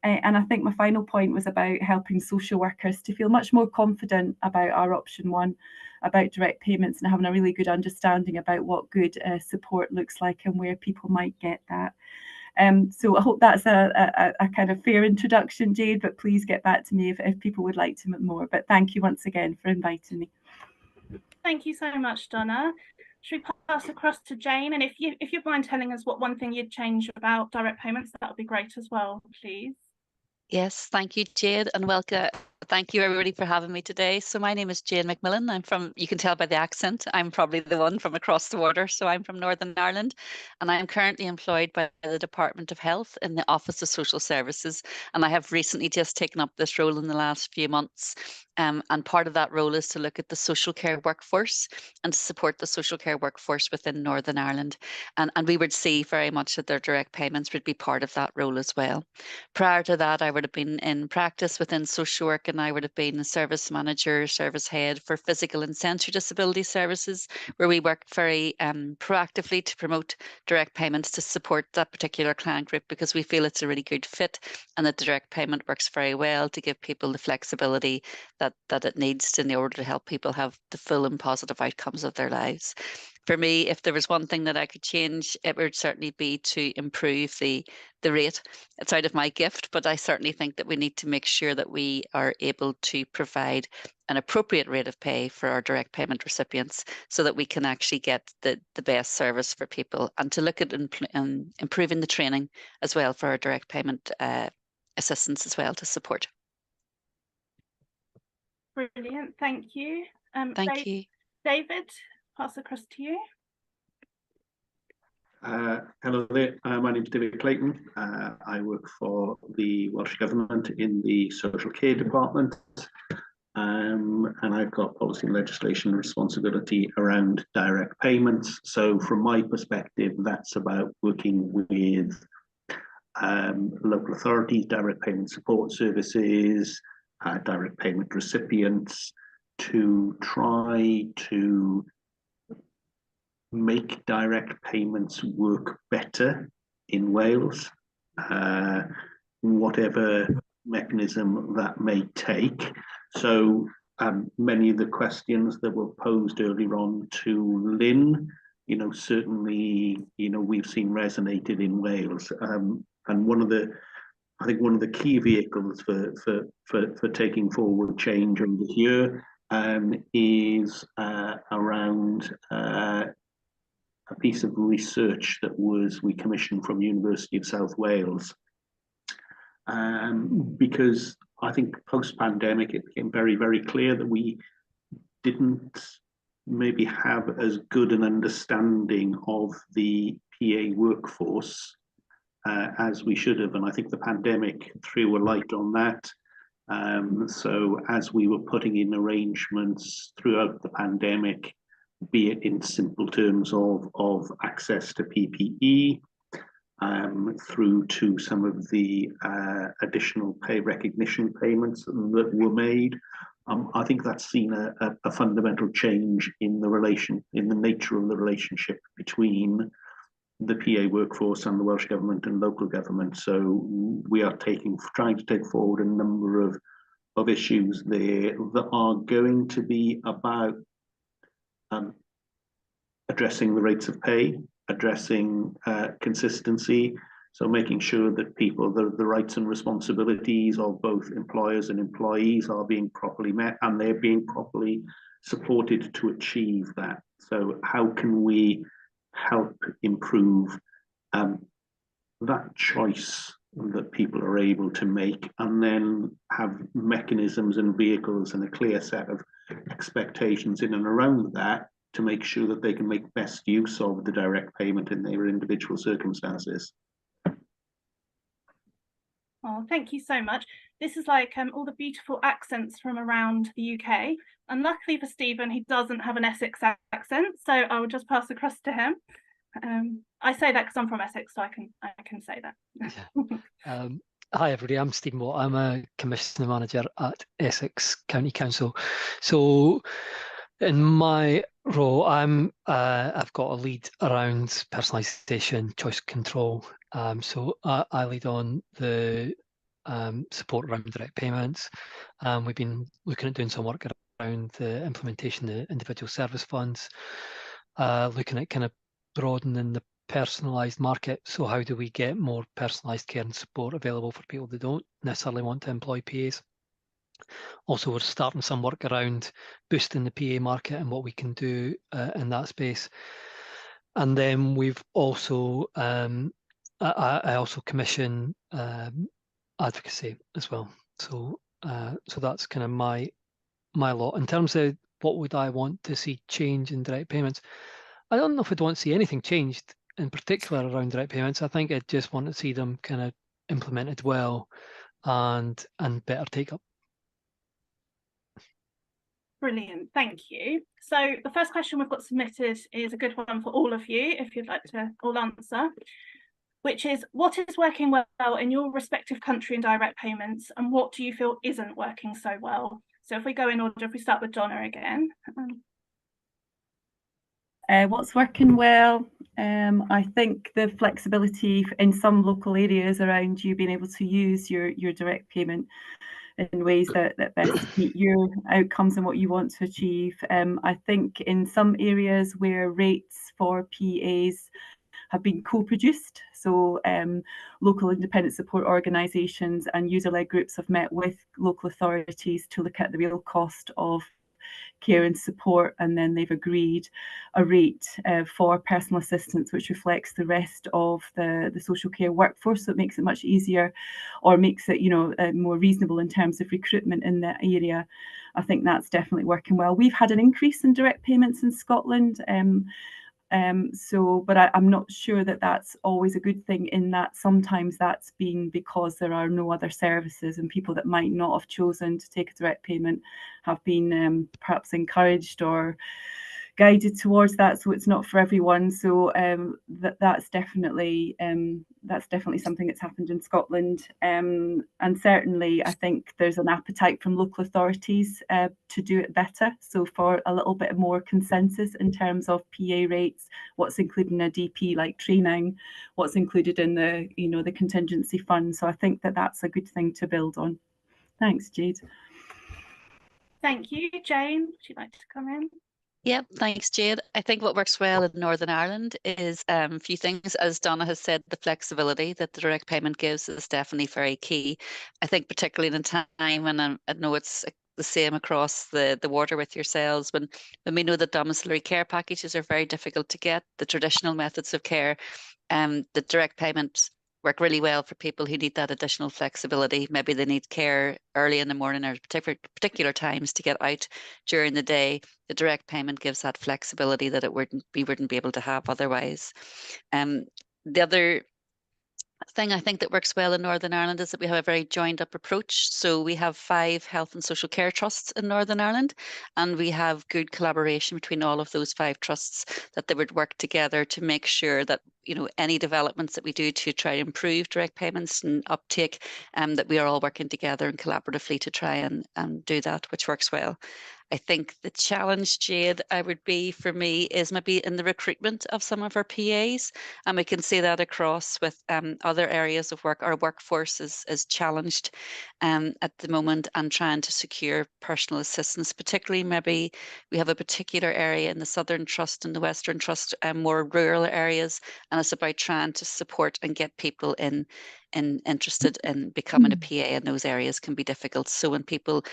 And I think my final point was about helping social workers to feel much more confident about our option 1, about direct payments, and having a really good understanding about what good support looks like and where people might get that. So I hope that's a kind of fair introduction, Jade, but please get back to me if people would like to know more. But thank you once again for inviting me. Thank you so much, Donna. Should we pass across to Jane? And if you'd mind telling us what one thing you'd change about direct payments, that would be great as well, please. Yes, thank you, Jade, and welcome. Thank you, everybody, for having me today. So my name is Jane McMillan. I'm from, you can tell by the accent, I'm probably the one from across the water. So I'm from Northern Ireland, and I'm currently employed by the Department of Health in the Office of Social Services. And I have recently just taken up this role in the last few months. And part of that role is to look at the social care workforce and to support the social care workforce within Northern Ireland. And we would see very much that their direct payments would be part of that role as well. Prior to that, I would have been in practice within social work, and I would have been a service manager, service head for physical and sensory disability services, where we work very proactively to promote direct payments to support that particular client group, because we feel it's a really good fit and that the direct payment works very well to give people the flexibility that it needs in order to help people have the full and positive outcomes of their lives. For me, if there was one thing that I could change, it would certainly be to improve the rate. It's out of my gift, but I certainly think that we need to make sure that we are able to provide an appropriate rate of pay for our direct payment recipients so that we can actually get the best service for people, and to look at improving the training as well for our direct payment assistants as well to support. Brilliant, thank you. Thank you. David, pass across to you. Hello there, my name is David Clayton. I work for the Welsh Government in the Social Care Department, and I've got policy and legislation responsibility around direct payments. So from my perspective, that's about working with local authorities, direct payment support services, direct payment recipients, to try to make direct payments work better in Wales. Whatever mechanism that may take. So many of the questions that were posed earlier on to Lyn, certainly, we've seen resonated in Wales. And I think one of the key vehicles for taking forward change over this year is around a piece of research that we commissioned from University of South Wales. Because I think post-pandemic, it became very, very clear that we didn't maybe have as good an understanding of the PA workforce as we should have. And I think the pandemic threw a light on that. So as we were putting in arrangements throughout the pandemic, be it in simple terms of access to PPE, through to some of the additional pay recognition payments that were made, I think that's seen a fundamental change in the nature of the relationship between the PA workforce and the Welsh Government and local government. So we are trying to take forward a number of issues there that are going to be about addressing the rates of pay, addressing consistency, so making sure that the rights and responsibilities of both employers and employees are being properly met and they're being properly supported to achieve that. So how can we help improve that choice that people are able to make, and then have mechanisms and vehicles and a clear set of expectations in and around that to make sure that they can make best use of the direct payment in their individual circumstances. Oh, thank you so much. This is like all the beautiful accents from around the UK. And luckily for Stephen, he doesn't have an Essex accent, so I will just pass across to him. I say that because I'm from Essex, so I can say that. Yeah. Hi everybody, I'm Stephen Watt. I'm a commissioner manager at Essex County Council. So in my role, I've got a lead around personalisation, choice control. So I lead on the support around direct payments. We've been looking at doing some work around the implementation of the individual service funds, looking at kind of broadening the personalised market. So how do we get more personalised care and support available for people that don't necessarily want to employ PAs? Also, we're starting some work around boosting the PA market and what we can do in that space. And then we've also, I also commission advocacy as well. So that's kind of my lot. In terms of what would I want to see change in direct payments, I don't know if I'd want to see anything changed in particular around direct payments. I think I just want to see them kind of implemented well and better take up. Brilliant, thank you. So the first question we've got submitted is a good one for all of you, if you'd like to all answer, which is, what is working well in your respective country in direct payments, and what do you feel isn't working so well? So if we go in order, if we start with Donna again. What's working well? I think the flexibility in some local areas around you being able to use your direct payment in ways that best meet your outcomes and what you want to achieve. I think in some areas where rates for PAs have been co-produced, so local independent support organisations and user-led groups have met with local authorities to look at the real cost of care and support, and then they've agreed a rate for personal assistance which reflects the rest of the social care workforce, so it makes it much easier, or makes it more reasonable in terms of recruitment in that area. I think that's definitely working well. We've had an increase in direct payments in Scotland, but I'm not sure that that's always a good thing, in that sometimes that's been because there are no other services, and people that might not have chosen to take a direct payment have been perhaps encouraged or guided towards that, so it's not for everyone. So that's definitely something that's happened in Scotland, and certainly I think there's an appetite from local authorities to do it better. So for a little bit more consensus in terms of PA rates, what's included in a DP like training, what's included in the the contingency fund. So I think that that's a good thing to build on. Thanks, Jade. Thank you, Jane. Would you like to come in? Yep, thanks, Jade. I think what works well in Northern Ireland is a few things. As Donna has said, the flexibility that the direct payment gives is definitely very key. I think particularly in a time, and I know it's the same across the water with yourselves, when we know that domiciliary care packages are very difficult to get, the traditional methods of care, the direct payments work really well for people who need that additional flexibility. Maybe they need care early in the morning or particular times to get out during the day. The direct payment gives that flexibility that we wouldn't be able to have otherwise. The other thing I think that works well in Northern Ireland is that we have a very joined up approach. So we have 5 health and social care trusts in Northern Ireland, and we have good collaboration between all of those 5 trusts, that they would work together to make sure that any developments that we do to try and improve direct payments and uptake, that we are all working together and collaboratively to try and do that, which works well. I think the challenge, Jade, would be for me is maybe in the recruitment of some of our PAs, and we can see that across with other areas of work. Our workforce is challenged at the moment, and trying to secure personal assistance, particularly maybe we have a particular area in the Southern Trust and the Western Trust, more rural areas, and it's about trying to support and get people interested in becoming a PA in those areas can be difficult. So when people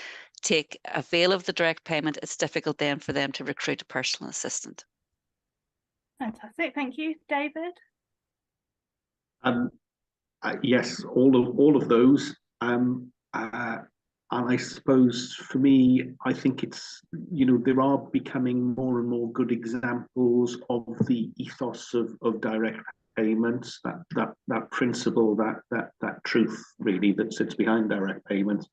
take avail of the direct payment, it's difficult then for them to recruit a personal assistant. Fantastic, thank you, David. Yes, all of those. And I suppose for me, I think it's there are becoming more and more good examples of the ethos of direct payments, that principle, that truth really that sits behind direct payments.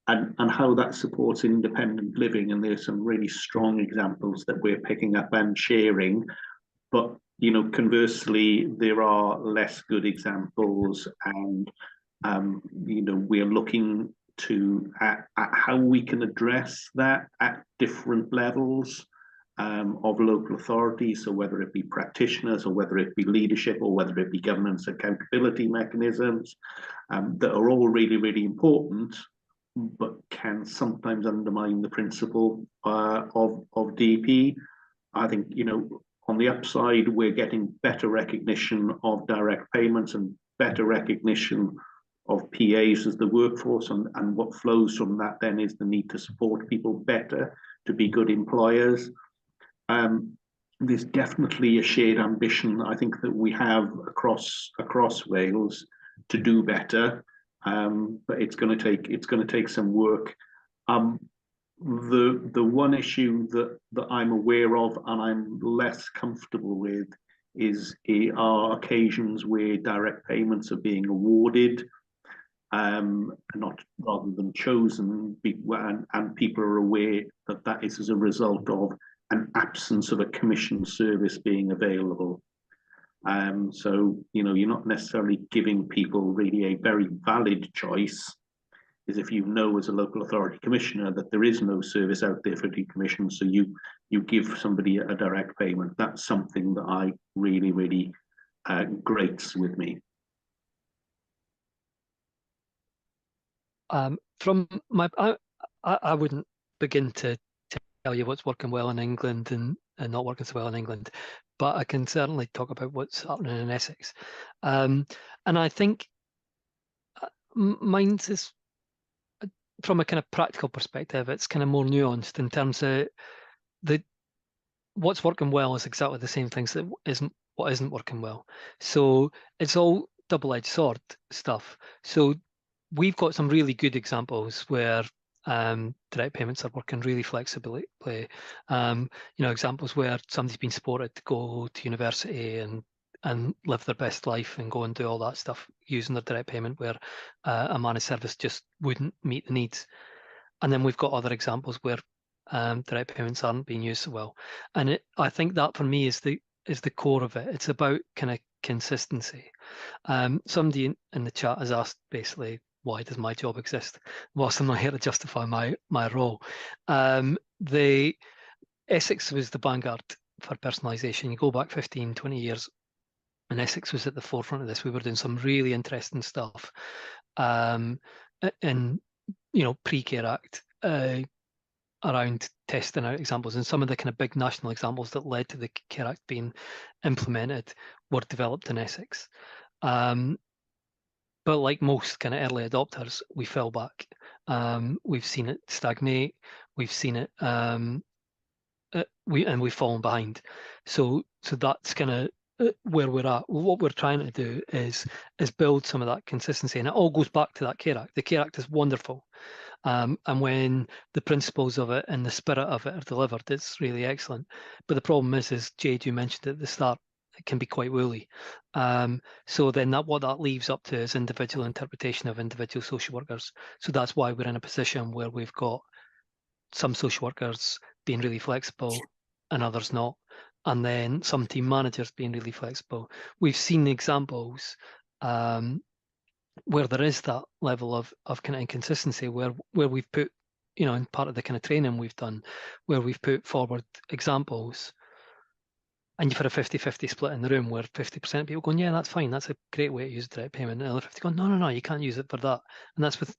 And how that supports independent living. And there's some really strong examples that we're picking up and sharing. But, conversely, there are less good examples. And, we're looking at how we can address that at different levels of local authority. So whether it be practitioners, or whether it be leadership, or whether it be governance accountability mechanisms, that are all really, really important, but can sometimes undermine the principle of DP. I think, on the upside, we're getting better recognition of direct payments and better recognition of PAs as the workforce, and what flows from that then is the need to support people better to be good employers. There's definitely a shared ambition, I think, that we have across Wales to do better. But it's going to take some work. The one issue that I'm aware of and I'm less comfortable with are occasions where direct payments are being awarded, not rather than chosen, and people are aware that is as a result of an absence of a commissioned service being available. So, you're not necessarily giving people really a very valid choice, is if as a local authority commissioner that there is no service out there for decommission, so you give somebody a direct payment. That's something that I really, really grates with me. From my, I wouldn't begin to tell you what's working well in England and not working so well in England, but I can certainly talk about what's happening in Essex. And I think mine is, from a kind of practical perspective, it's kind of more nuanced in terms of what's working well is exactly the same things that isn't working well. So it's all double-edged sword stuff. So we've got some really good examples where direct payments are working really flexibly. Examples where somebody's been supported to go to university and live their best life and go and do all that stuff using their direct payment, where a managed service just wouldn't meet the needs. And then we've got other examples where direct payments aren't being used so well. And I think that for me is the core of it. It's about kind of consistency. Somebody in the chat has asked basically, why does my job exist? Whilst I'm not here to justify my role. The Essex was the vanguard for personalisation. You go back 15, 20 years, and Essex was at the forefront of this. We were doing some really interesting stuff in, pre-Care Act around testing out examples, and some of the kind of big national examples that led to the Care Act being implemented were developed in Essex. But like most kind of early adopters, we fell back. We've seen it stagnate. We've seen it, we've fallen behind. So that's kind of where we're at. What we're trying to do is build some of that consistency, and it all goes back to that Care Act. The Care Act is wonderful, and when the principles of it and the spirit of it are delivered, it's really excellent. But the problem is Jade, you mentioned at the start, it can be quite woolly. So then what that leaves up to is individual interpretation of individual social workers. So that's why we're in a position where we've got some social workers being really flexible and others not, and then some team managers being really flexible. We've seen examples where there is that level of kind of inconsistency, where we've put, in part of the kind of training we've done, where we've put forward examples, and you've had a 50-50 split in the room where 50% of people going, yeah, that's fine, that's a great way to use direct payment, and the other 50 going, no, you can't use it for that. And that's with,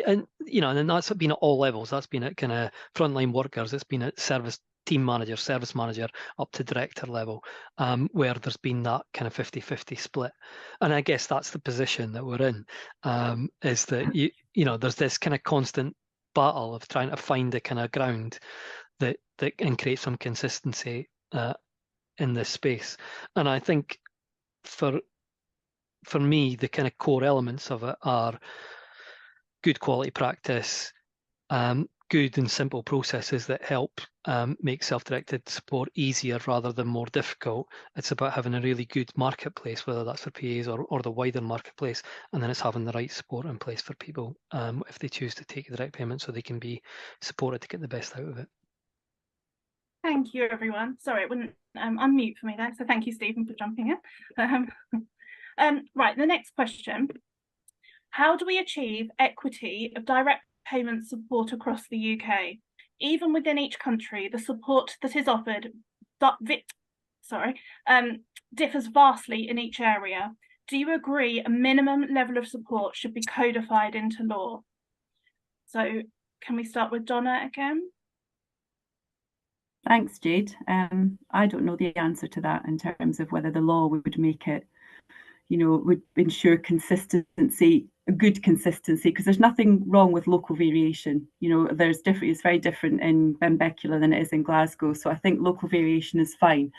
and that's been at all levels. That's been at kind of frontline workers, it's been at service team manager, service manager, up to director level, where there's been that kind of 50-50 split. And I guess that's the position that we're in, is that there's this kind of constant battle of trying to find the kind of ground that and create some consistency in this space. And I think for me, the kind of core elements of it are good quality practice, good and simple processes that help make self-directed support easier rather than more difficult. It's about having a really good marketplace, whether that's for PAs or the wider marketplace, and then it's having the right support in place for people if they choose to take direct payment, so they can be supported to get the best out of it. Thank you, everyone. Sorry, it wouldn't unmute for me there, so thank you, Stephen, for jumping in. Right, the next question. How do we achieve equity of direct payment support across the UK? Even within each country, the support that is offered differs vastly in each area. Do you agree a minimum level of support should be codified into law? So can we start with Donna again? Thanks, Jade. I don't know the answer to that in terms of whether the law would make it, would ensure consistency, good consistency, because there's nothing wrong with local variation. It's very different in Benbecula than it is in Glasgow. So I think local variation is fine.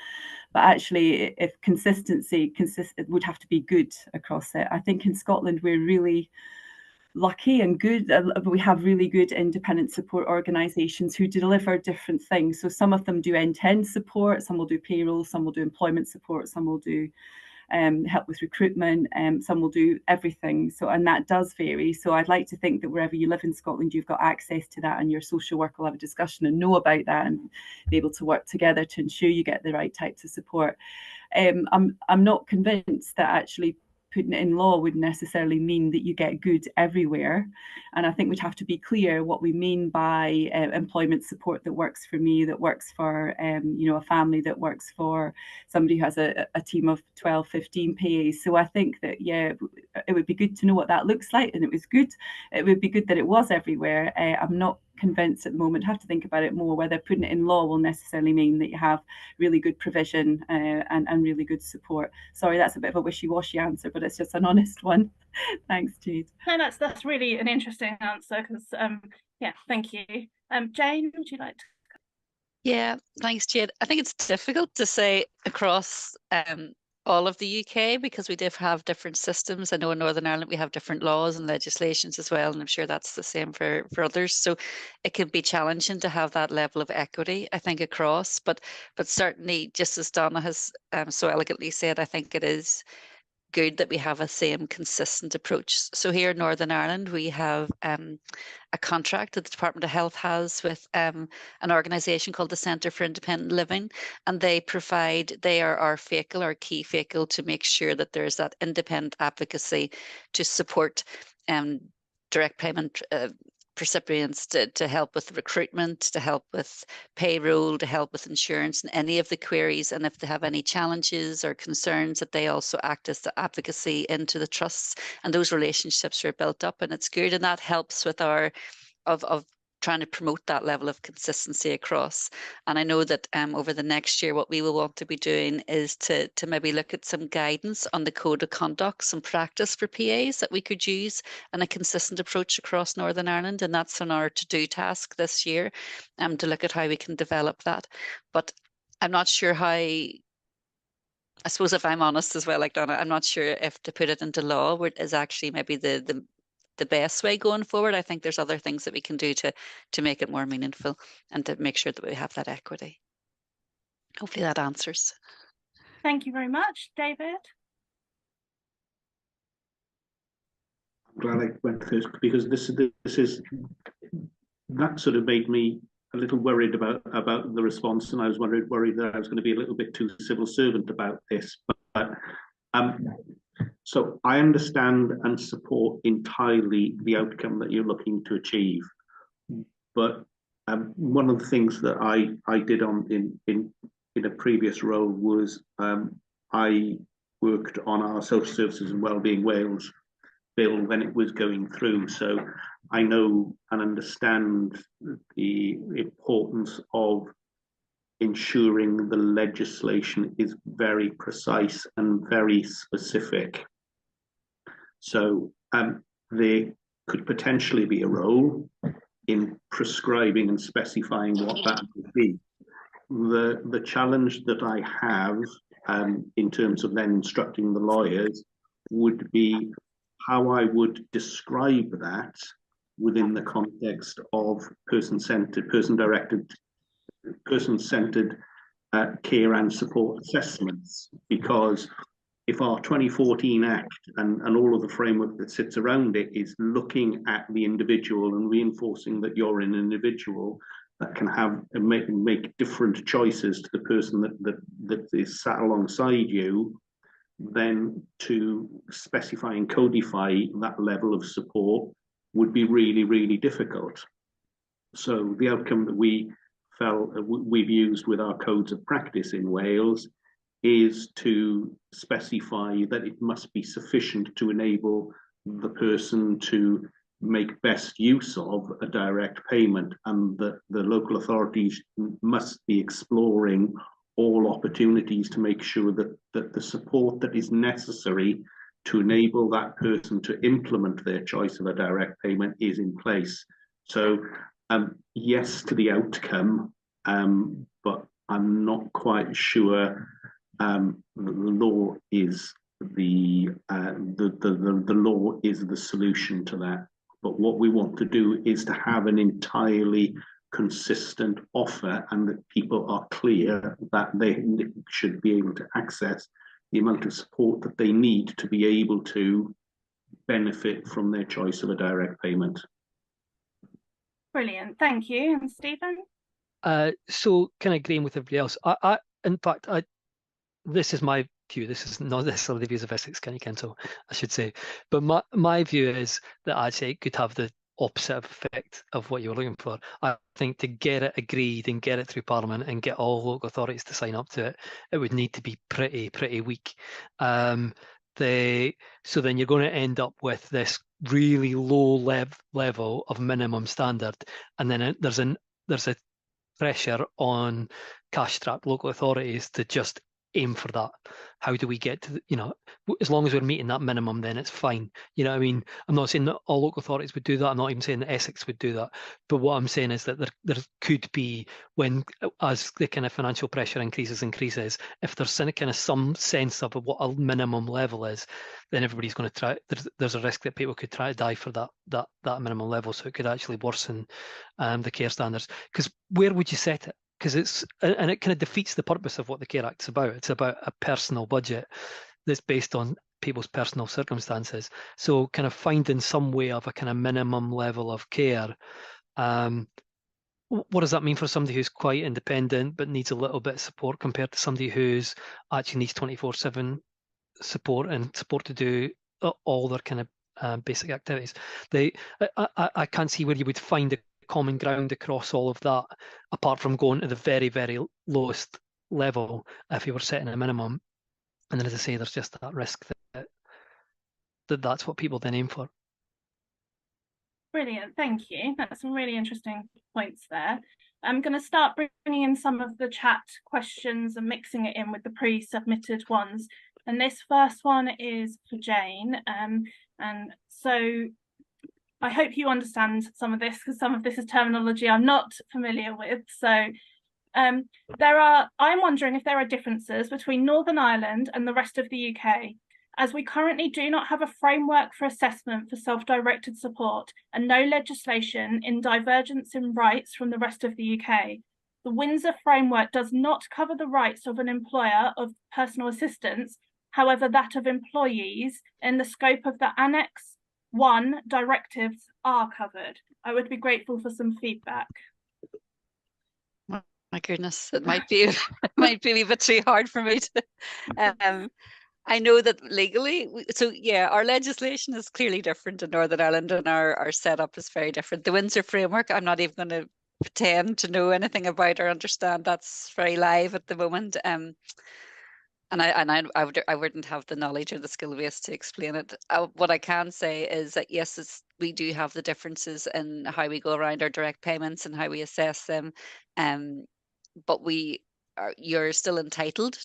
But actually, if consistency it would have to be good across it. I think in Scotland, we're really lucky and good. We have really good independent support organisations who deliver different things. So some of them do end-to-end support, some will do payroll, some will do employment support, some will do help with recruitment, some will do everything. And that does vary. So I'd like to think that wherever you live in Scotland, you've got access to that, and your social worker will have a discussion and know about that and be able to work together to ensure you get the right types of support. I'm not convinced that actually putting it in law would necessarily mean that you get good everywhere. And I think we'd have to be clear what we mean by employment support that works for me, that works for a family, that works for somebody who has a team of 12, 15 PAs. So I think that, yeah, it would be good to know what that looks like, and it was good. It would be good that it was everywhere. I'm not convinced at the moment, have to think about it more, whether putting it in law will necessarily mean that you have really good provision and really good support. Sorry, that's a bit of a wishy-washy answer, but it's just an honest one. Thanks, Jade. No, that's really an interesting answer, because yeah, thank you. Jane, would you like to? Yeah, thanks, Jade. I think it's difficult to say across all of the UK, because we do have different systems. I know in Northern Ireland we have different laws and legislations as well, and I'm sure that's the same for others. So it can be challenging to have that level of equity, I think, across. But certainly, just as Donna has so elegantly said, I think it is good that we have a same consistent approach. So here in Northern Ireland, we have a contract that the Department of Health has with an organisation called the Centre for Independent Living, and they are our FACL, our key FACL, to make sure that there's that independent advocacy to support direct payment recipients, to help with recruitment, to help with payroll, to help with insurance and any of the queries. And if they have any challenges or concerns, that they also act as the advocacy into the trusts, and those relationships are built up, and it's good. And that helps with our of trying to promote that level of consistency across. And I know that over the next year, what we will want to be doing is to maybe look at some guidance on the code of conduct, some practice for PAs that we could use and a consistent approach across Northern Ireland. And that's on our to-do task this year, to look at how we can develop that. But I'm not sure how, I suppose if I'm honest as well, like Donna, I'm not sure if to put it into law is actually maybe the best way going forward. I think there's other things that we can do to make it more meaningful and to make sure that we have that equity. Hopefully that answers. Thank you very much. David? I'm glad I went first, because this is that sort of made me a little worried about the response, and I was worried that I was going to be a little bit too civil servant about this. But so I understand and support entirely the outcome that you're looking to achieve. But one of the things that I did in a previous role was I worked on our Social Services and Wellbeing Wales bill when it was going through. So I know and understand the importance of ensuring the legislation is very precise and very specific. So there could potentially be a role in prescribing and specifying what that would be. The challenge that I have in terms of then instructing the lawyers would be how I would describe that within the context of person-centered, person-centered care and support assessments. Because if our 2014 Act and all of the framework that sits around it is looking at the individual and reinforcing that you're an individual that can have and make different choices to the person that is sat alongside you, then to specify and codify that level of support would be really, really difficult. So the outcome that we've used with our codes of practice in Wales is to specify that it must be sufficient to enable the person to make best use of a direct payment, and that the local authorities must be exploring all opportunities to make sure that the support that is necessary to enable that person to implement their choice of a direct payment is in place. So yes to the outcome, but I'm not quite sure the law is the law is the solution to that. But what we want to do is to have an entirely consistent offer, and that people are clear that they should be able to access the amount of support that they need to be able to benefit from their choice of a direct payment. Brilliant, thank you. And Stephen? So kind of agreeing with everybody else. In fact, this is my view. This is not necessarily the views of Essex County Council, I should say. But my view is that actually it could have the opposite effect of what you're looking for. I think to get it agreed and get it through Parliament and get all local authorities to sign up to it, it would need to be pretty weak. So then you're going to end up with this really low level of minimum standard, and then there's a pressure on cash-strapped local authorities to just aim for that. How do we get to, as long as we're meeting that minimum, then it's fine. You know what I mean? I'm not saying that all local authorities would do that. I'm not even saying that Essex would do that. But what I'm saying is that there could be, as the kind of financial pressure increases, if there's kind of some sense of what a minimum level is, then everybody's going to try. There's a risk that people could try to die for that minimum level. So it could actually worsen the care standards. Because where would you set it? Because it kind of defeats the purpose of what the Care Act is about. It's about a personal budget that's based on people's personal circumstances. So kind of finding some way of a kind of minimum level of care. What does that mean for somebody who's quite independent but needs a little bit of support compared to somebody who's actually needs 24/7 support and support to do all their kind of basic activities? I can't see where you would find a common ground across all of that, apart from going to the very, very lowest level if you were setting a minimum. And then, as I say, there's just that risk that's what people then aim for. Brilliant, thank you. That's some really interesting points there. I'm going to start bringing in some of the chat questions and mixing it in with the pre-submitted ones. And this first one is for Jane. And so I hope you understand some of this, because some of this is terminology I'm not familiar with. So I'm wondering if there are differences between Northern Ireland and the rest of the UK, as we currently do not have a framework for assessment for self-directed support and no legislation in divergence in rights from the rest of the UK. The Windsor framework does not cover the rights of an employer of personal assistance, however, that of employees in the scope of the Annex 1 directives are covered. I would be grateful for some feedback. My goodness, it might be a bit too hard for me to. I know that legally, so yeah, our legislation is clearly different in Northern Ireland, and our setup is very different. The Windsor framework, I'm not even going to pretend to know anything about or understand. That's very live at the moment. And I wouldn't have the knowledge or the skill base to explain it. What I can say is that yes, we do have the differences in how we go around our direct payments and how we assess them. But you're still entitled,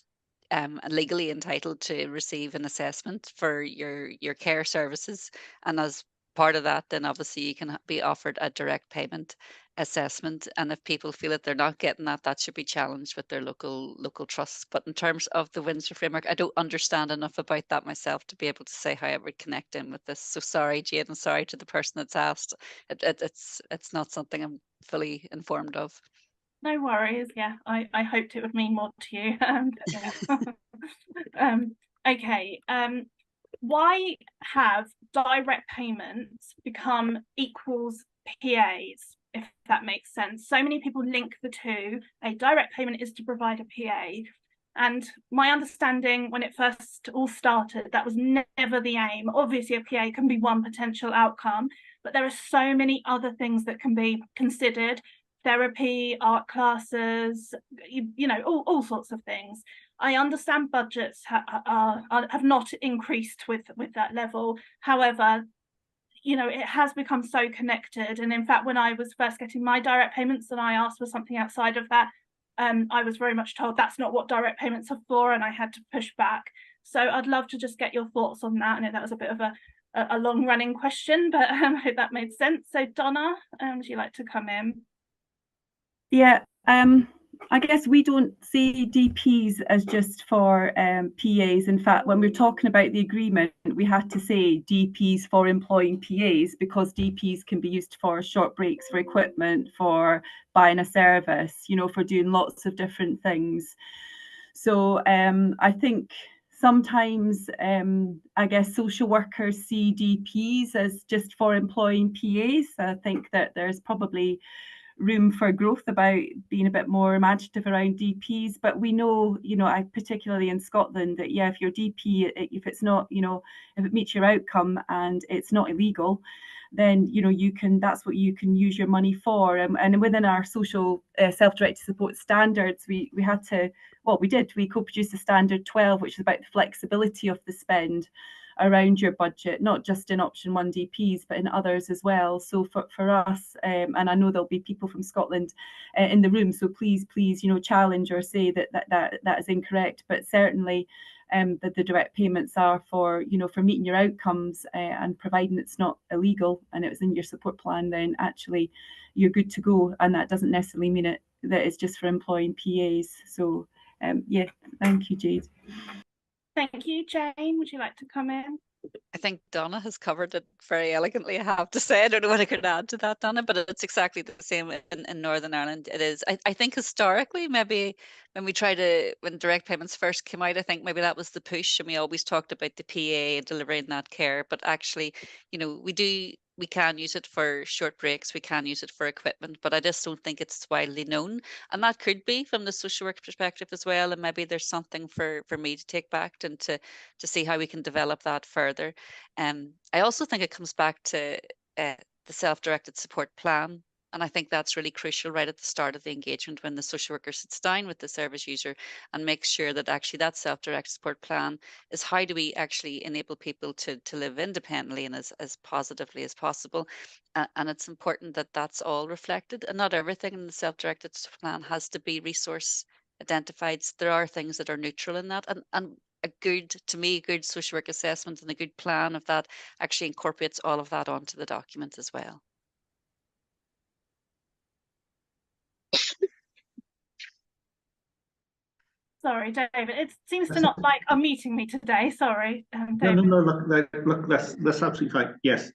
and legally entitled to receive an assessment for your care services, and as part of that, then obviously you can be offered a direct payment assessment. And if people feel that they're not getting that should be challenged with their local trusts. But in terms of the Windsor framework, I don't understand enough about that myself to be able to say how I would connect in with this. So sorry, Jade, and sorry to the person that's asked. It's not something I'm fully informed of. No worries. Yeah, I hoped it would mean more to you. Okay. Why have direct payments become equals PAs, if that makes sense? So many people link the two. A direct payment is to provide a PA. And my understanding when it first all started, that was never the aim. Obviously, a PA can be one potential outcome, but there are so many other things that can be considered. Therapy, art classes, all sorts of things. I understand budgets have not increased with that level. However, it has become so connected. And in fact, when I was first getting my direct payments and I asked for something outside of that, I was very much told that's not what direct payments are for, and I had to push back. So I'd love to just get your thoughts on that. I know that was a bit of a long running question, but I hope that made sense. So Donna, would you like to come in? Yeah, I guess we don't see DPs as just for PAs. In fact, when we're talking about the agreement, we had to say DPs for employing PAs, because DPs can be used for short breaks, for equipment, for buying a service, for doing lots of different things. So I think sometimes, I guess social workers see DPs as just for employing PAs. I think that there's probably room for growth about being a bit more imaginative around DPs, but we know, particularly in Scotland, that if your DP, if it's not, if it meets your outcome and it's not illegal, then that's what you can use your money for. And within our social self-directed support standards, we co-produced a standard 12, which is about the flexibility of the spend around your budget, not just in option 1 DPs, but in others as well. So for us, and I know there'll be people from Scotland in the room, so please, challenge or say that is incorrect. But certainly, that the direct payments are for meeting your outcomes, and providing it's not illegal and it was in your support plan, then actually you're good to go. And that doesn't necessarily mean that it's just for employing PAs. So yeah, thank you, Jade. Thank you, Jane. Would you like to come in? I think Donna has covered it very elegantly, I have to say. I don't know what I could add to that, Donna, but it's exactly the same in Northern Ireland. It is. I think historically, maybe when direct payments first came out, I think maybe that was the push, and we always talked about the PA and delivering that care. But actually, we can use it for short breaks, we can use it for equipment, but I just don't think it's widely known. And that could be from the social work perspective as well. And maybe there's something for me to take back and to see how we can develop that further. I also think it comes back to the self-directed support plan. And I think that's really crucial right at the start of the engagement, when the social worker sits down with the service user and makes sure that actually that self-directed support plan is how do we actually enable people to live independently and as positively as possible. And it's important that that's all reflected, and not everything in the self-directed plan has to be resource identified. So there are things that are neutral in that, and to me, a good social work assessment and a good plan of that actually incorporates all of that onto the document as well. Sorry, David. It seems to not like unmuting me today. Sorry, No, David. look, that's absolutely fine. Yes,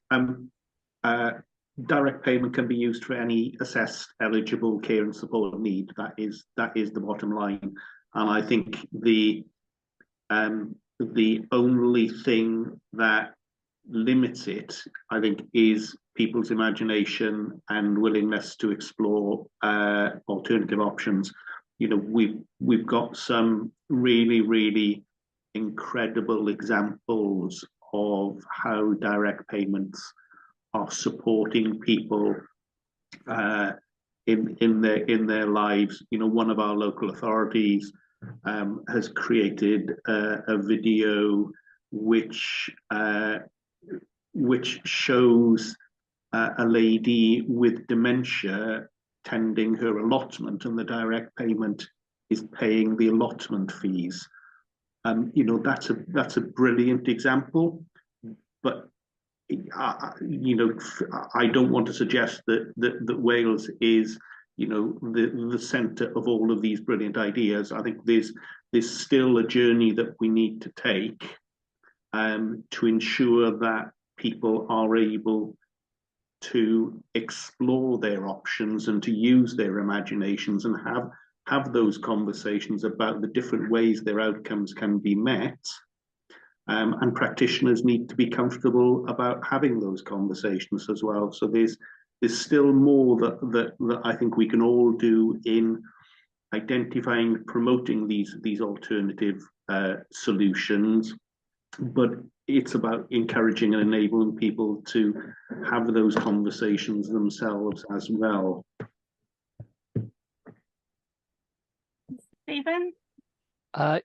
direct payment can be used for any assessed eligible care and support need. That is the bottom line, and I think the only thing that limits it, I think, is people's imagination and willingness to explore alternative options. We've got some really, really incredible examples of how direct payments are supporting people in their lives. One of our local authorities has created a video which shows a lady with dementia tending her allotment, and the direct payment is paying the allotment fees. That's a brilliant example, but I don't want to suggest that Wales is the centre of all of these brilliant ideas. I think there's still a journey that we need to take to ensure that people are able to explore their options and to use their imaginations and have those conversations about the different ways their outcomes can be met. And practitioners need to be comfortable about having those conversations as well. So there's still more that I think we can all do in identifying, promoting these alternative solutions, but it's about encouraging and enabling people to have those conversations themselves as well. Stephen?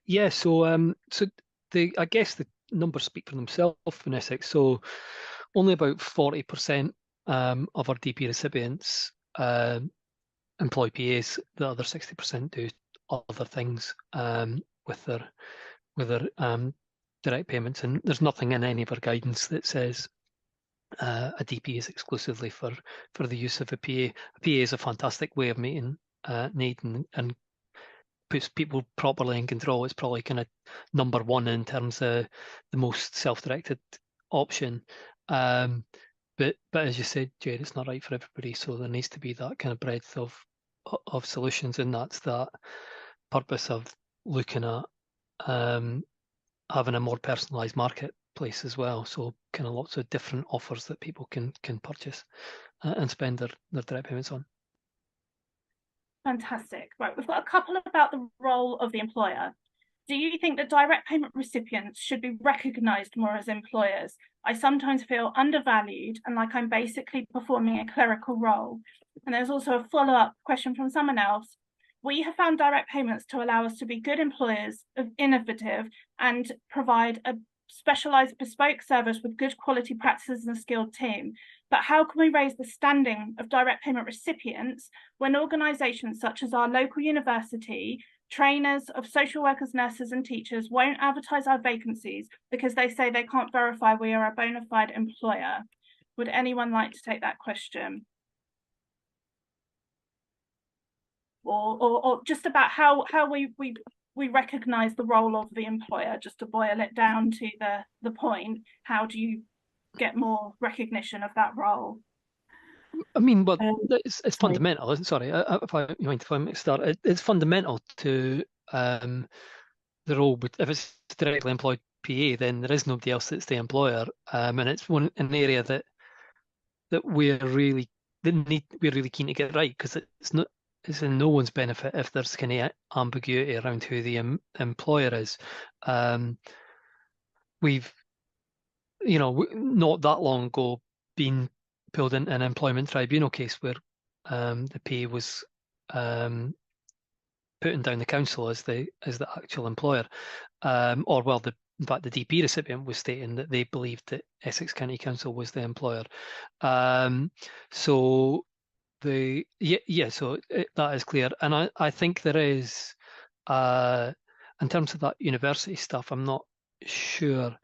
Yeah, so I guess the numbers speak for themselves in Essex. So only about 40% of our DP recipients employ PAs. The other 60% do other things with their direct payments, and there's nothing in any of our guidance that says a DP is exclusively for the use of a PA. A PA is a fantastic way of meeting need and puts people properly in control. It's probably kind of number one in terms of the most self-directed option. But as you said, Jade, it's not right for everybody. So there needs to be that kind of breadth of solutions, and that's that purpose of looking at having a more personalised marketplace as well. So kind of lots of different offers that people can purchase and spend their direct payments on. Fantastic. Right, we've got a couple about the role of the employer. Do you think that direct payment recipients should be recognised more as employers? I sometimes feel undervalued and like I'm basically performing a clerical role. And there's also a follow-up question from someone else. We have found direct payments to allow us to be good employers, innovative, and provide a specialised bespoke service with good quality practices and a skilled team. But how can we raise the standing of direct payment recipients when organisations such as our local university, trainers of social workers, nurses and teachers won't advertise our vacancies because they say they can't verify we are a bona fide employer? Would anyone like to take that question? Or just about how we we recognise the role of the employer, just to boil it down to the point, how do you get more recognition of that role? I mean, well, it's sorry. fundamental. Sorry, if I start, it's fundamental to the role. But if it's directly employed PA, then there is nobody else that's the employer, and it's an area that we're really keen to get right, because it's in no one's benefit if there's kind of ambiguity around who the employer is. We've, not that long ago, been pulled into an employment tribunal case where the PA was putting down the council as the actual employer, in fact, the DP recipient was stating that they believed that Essex County Council was the employer. So that is clear, and I think there is, in terms of that university stuff, I'm not sure,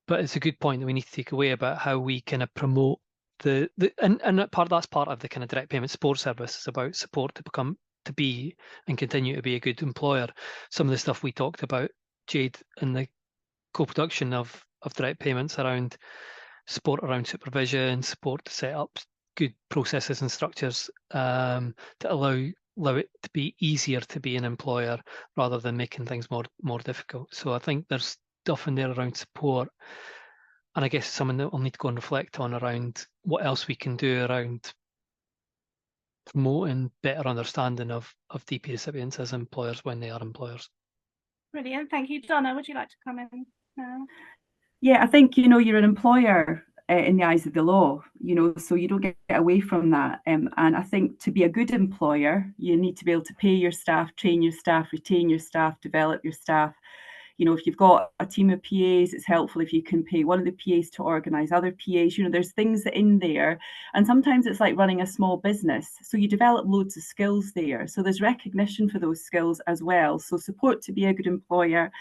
but it's a good point that we need to take away about how we kind of promote and that's part of the kind of direct payment support service. Is about support to be and continue to be a good employer. Some of the stuff we talked about, Jade, in the co-production of direct payments, around support around supervision, support to set up good processes and structures to allow it to be easier to be an employer rather than making things more difficult. So I think there's stuff in there around support, and I guess something that we'll need to go and reflect on around what else we can do around promoting better understanding of DP recipients as employers when they are employers. Brilliant, thank you. Donna, would you like to come in now? Yeah, I think, you're an employer in the eyes of the law, so you don't get away from that. And I think to be a good employer, you need to be able to pay your staff, train your staff, retain your staff, develop your staff. If you've got a team of PAs, it's helpful if you can pay one of the PAs to organise other PAs. There's things in there. And sometimes it's like running a small business. So you develop loads of skills there. So there's recognition for those skills as well. So support to be a good employer,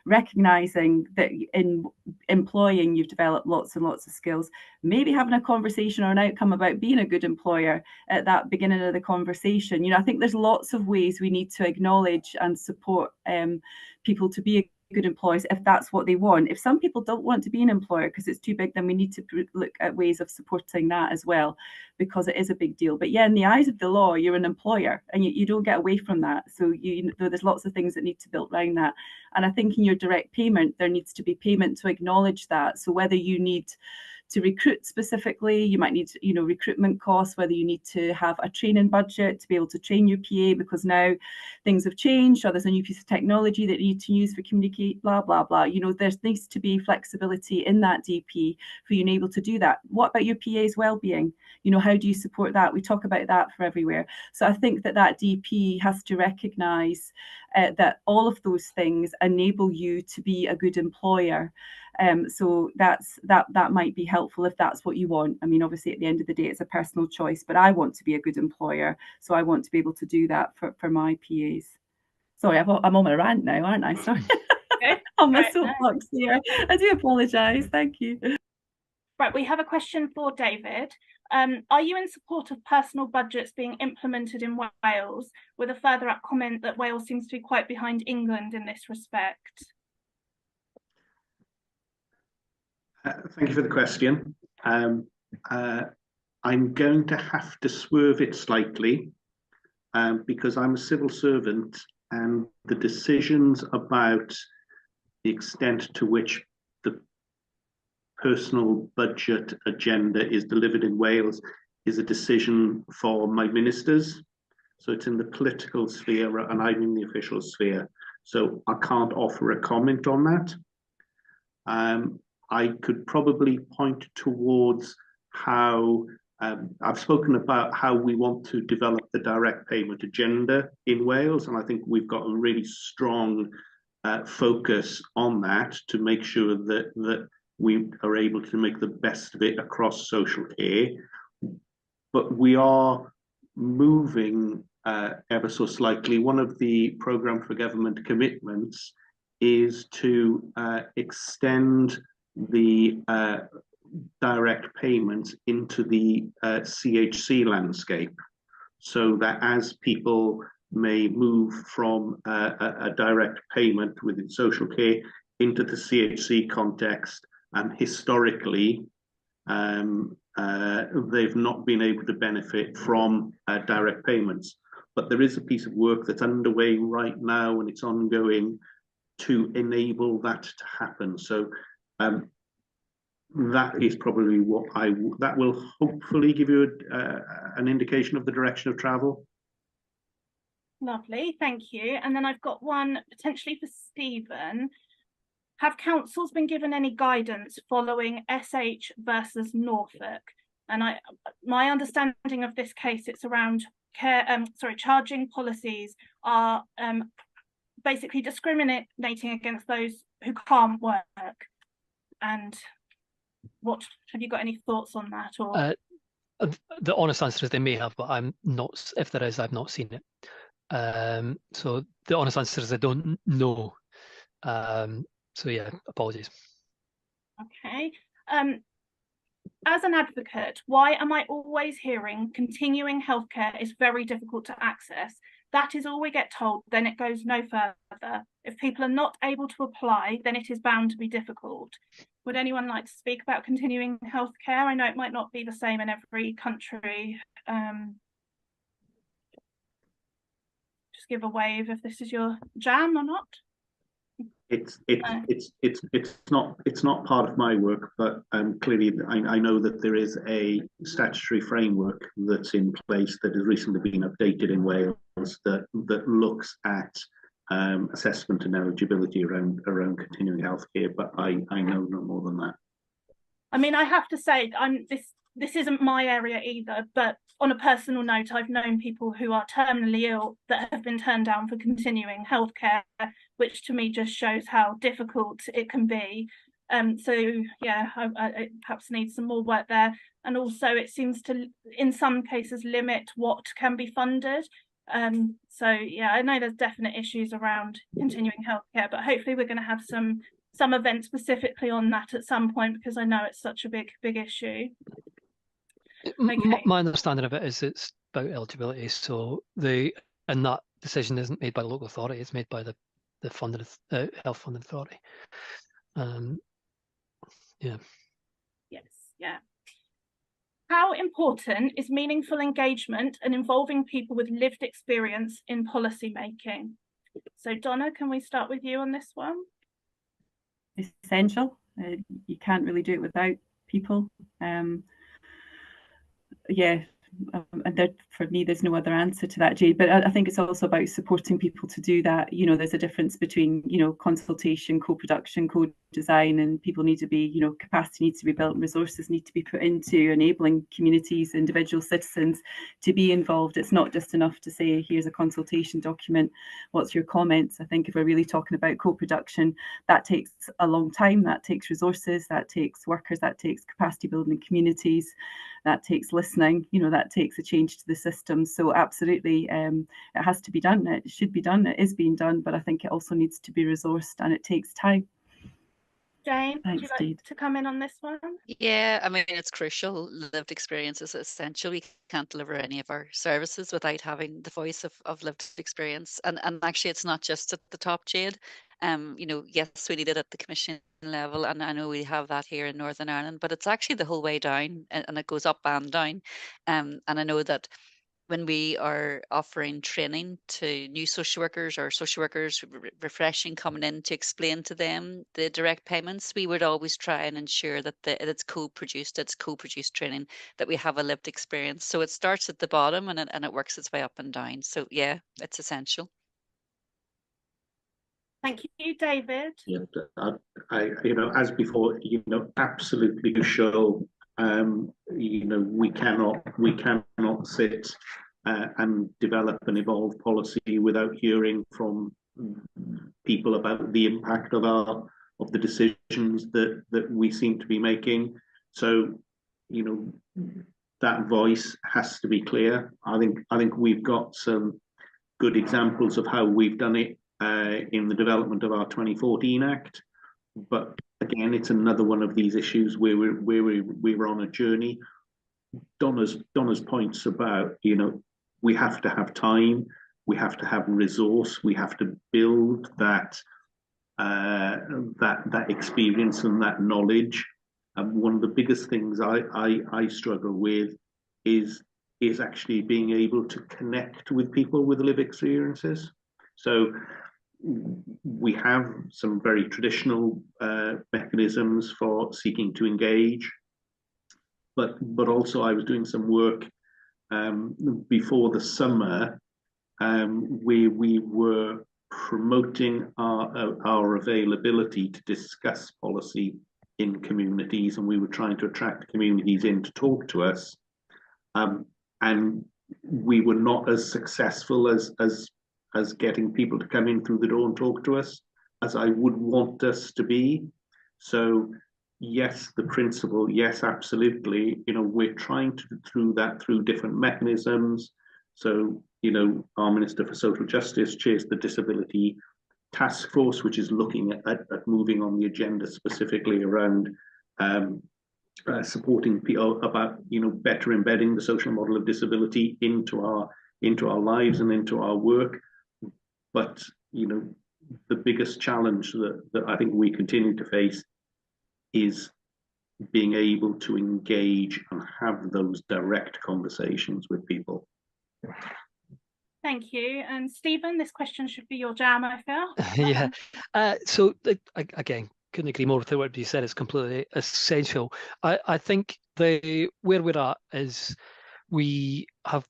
recognising that in employing you've developed lots and lots of skills, maybe having a conversation or an outcome about being a good employer at that beginning of the conversation. I think there's lots of ways we need to acknowledge and support people to be good employees if that's what they want. If some people don't want to be an employer because it's too big, then we need to look at ways of supporting that as well, because it is a big deal. But yeah, in the eyes of the law, you're an employer and you don't get away from that. So there's lots of things that need to build around that. And I think in your direct payment, there needs to be payment to acknowledge that. So whether you need to recruit specifically, you might need, recruitment costs, whether you need to have a training budget to be able to train your PA because now things have changed, or there's a new piece of technology that you need to use for communicate, blah, blah, blah. There needs to be flexibility in that DP for you able to do that. What about your PA's well-being? How do you support that? We talk about that for everywhere. So I think that DP has to recognise that all of those things enable you to be a good employer. So that might be helpful if that's what you want. I mean, obviously, at the end of the day, it's a personal choice, but I want to be a good employer, so I want to be able to do that for my PAs. Sorry, I'm on my rant now, aren't I? Sorry. Okay. On my soapbox here. I do apologise. Thank you. Right, we have a question for David. Are you in support of personal budgets being implemented in Wales, with a further up comment that Wales seems to be quite behind England in this respect? Thank you for the question. I'm going to have to swerve it slightly because I'm a civil servant, and the decisions about the extent to which the personal budget agenda is delivered in Wales is a decision for my ministers. So it's in the political sphere and I'm in the official sphere. So I can't offer a comment on that. I could probably point towards how I've spoken about how we want to develop the direct payment agenda in Wales, and I think we've got a really strong focus on that to make sure that we are able to make the best of it across social care. But we are moving ever so slightly. One of the Programme for Government commitments is to extend the direct payments into the CHC landscape, so that as people may move from a direct payment within social care into the CHC context, and historically they've not been able to benefit from direct payments. But there is a piece of work that's underway right now, and it's ongoing, to enable that to happen. So that is probably what that will hopefully give you an indication of the direction of travel. Lovely, thank you. And then I've got one potentially for Stephen. Have councils been given any guidance following SH versus Norfolk? And my understanding of this case, it's around charging policies are basically discriminating against those who can't work. And what have you got any thoughts on that? Or the honest answer is they may have, but I'm not. If there is, I've not seen it. So the honest answer is I don't know. So yeah, apologies. Okay. As an advocate, why am I always hearing continuing healthcare is very difficult to access? That is all we get told, then it goes no further. If people are not able to apply, then it is bound to be difficult. Would anyone like to speak about continuing healthcare? I know it might not be the same in every country. Just give a wave if this is your jam or not. It's not part of my work, but clearly I know that there is a statutory framework that's in place that has recently been updated in Wales that looks at assessment and eligibility around continuing healthcare, but I know no more than that. I mean, I have to say, this isn't my area either, but on a personal note, I've known people who are terminally ill that have been turned down for continuing healthcare, which to me just shows how difficult it can be. So yeah, it perhaps needs some more work there. And also it seems to, in some cases, limit what can be funded. So yeah, I know there's definite issues around continuing healthcare, but hopefully we're going to have some events specifically on that at some point, because I know it's such a big issue. Okay. My understanding of it is it's about eligibility. So and that decision isn't made by the local authority; it's made by the health funding authority. Yeah. Yes. Yeah. How important is meaningful engagement and involving people with lived experience in policy making? So Donna, can we start with you on this one? Essential. You can't really do it without people. Yeah, and for me, there's no other answer to that, Jade. But I think it's also about supporting people to do that. You know, there's a difference between, you know, consultation, co-production, co-design, and people need to be, you know, capacity needs to be built and resources need to be put into enabling communities, individual citizens to be involved. It's not just enough to say, here's a consultation document, what's your comments? I think if we're really talking about co-production, that takes a long time, that takes resources, that takes workers, that takes capacity building in communities, that takes listening, you know, that takes a change to the system. So absolutely, it has to be done. It should be done. It is being done, but I think it also needs to be resourced and it takes time. Jane, Thanks, would you like to come in on this one? Yeah, I mean, it's crucial. Lived experience is essential. We can't deliver any of our services without having the voice of lived experience. And actually, it's not just at the top, Jade. You know, yes, we need it at the commission level, and I know we have that here in Northern Ireland, but it's actually the whole way down, and it goes up and down. And I know that when we are offering training to new social workers or social workers refreshing coming in to explain to them the direct payments, we would always try and ensure that it's co-produced training, that we have a lived experience. So it starts at the bottom and it works its way up and down. So yeah, it's essential. Thank you, David. Yeah, you know, as before, you know, absolutely to show, you know, we cannot sit and develop and evolve policy without hearing from people about the impact of the decisions that we seem to be making. So, you know, that voice has to be clear. I think we've got some good examples of how we've done it in the development of our 2014 Act, but again, it's another one of these issues where we're on a journey. Donna's points about, you know, we have to have time. we have to have resource, we have to build that that experience and that knowledge. And one of the biggest things I struggle with is actually being able to connect with people with lived experiences. So we have some very traditional mechanisms for seeking to engage, but also I was doing some work before the summer where we were promoting our availability to discuss policy in communities, and we were trying to attract communities in to talk to us, and we were not as successful as getting people to come in through the door and talk to us as I would want us to be. So yes, the principle, yes, absolutely. You know, we're trying to do that through different mechanisms. So, you know, our Minister for Social Justice chairs the Disability Task Force, which is looking at moving on the agenda specifically around supporting people about, you know, better embedding the social model of disability into our lives and into our work. But, you know, the biggest challenge that I think we continue to face is being able to engage and have those direct conversations with people. Thank you. And Stephen, this question should be your jam, I feel. Yeah. So again, couldn't agree more with what you said. It's completely essential. I think where we're at is we have,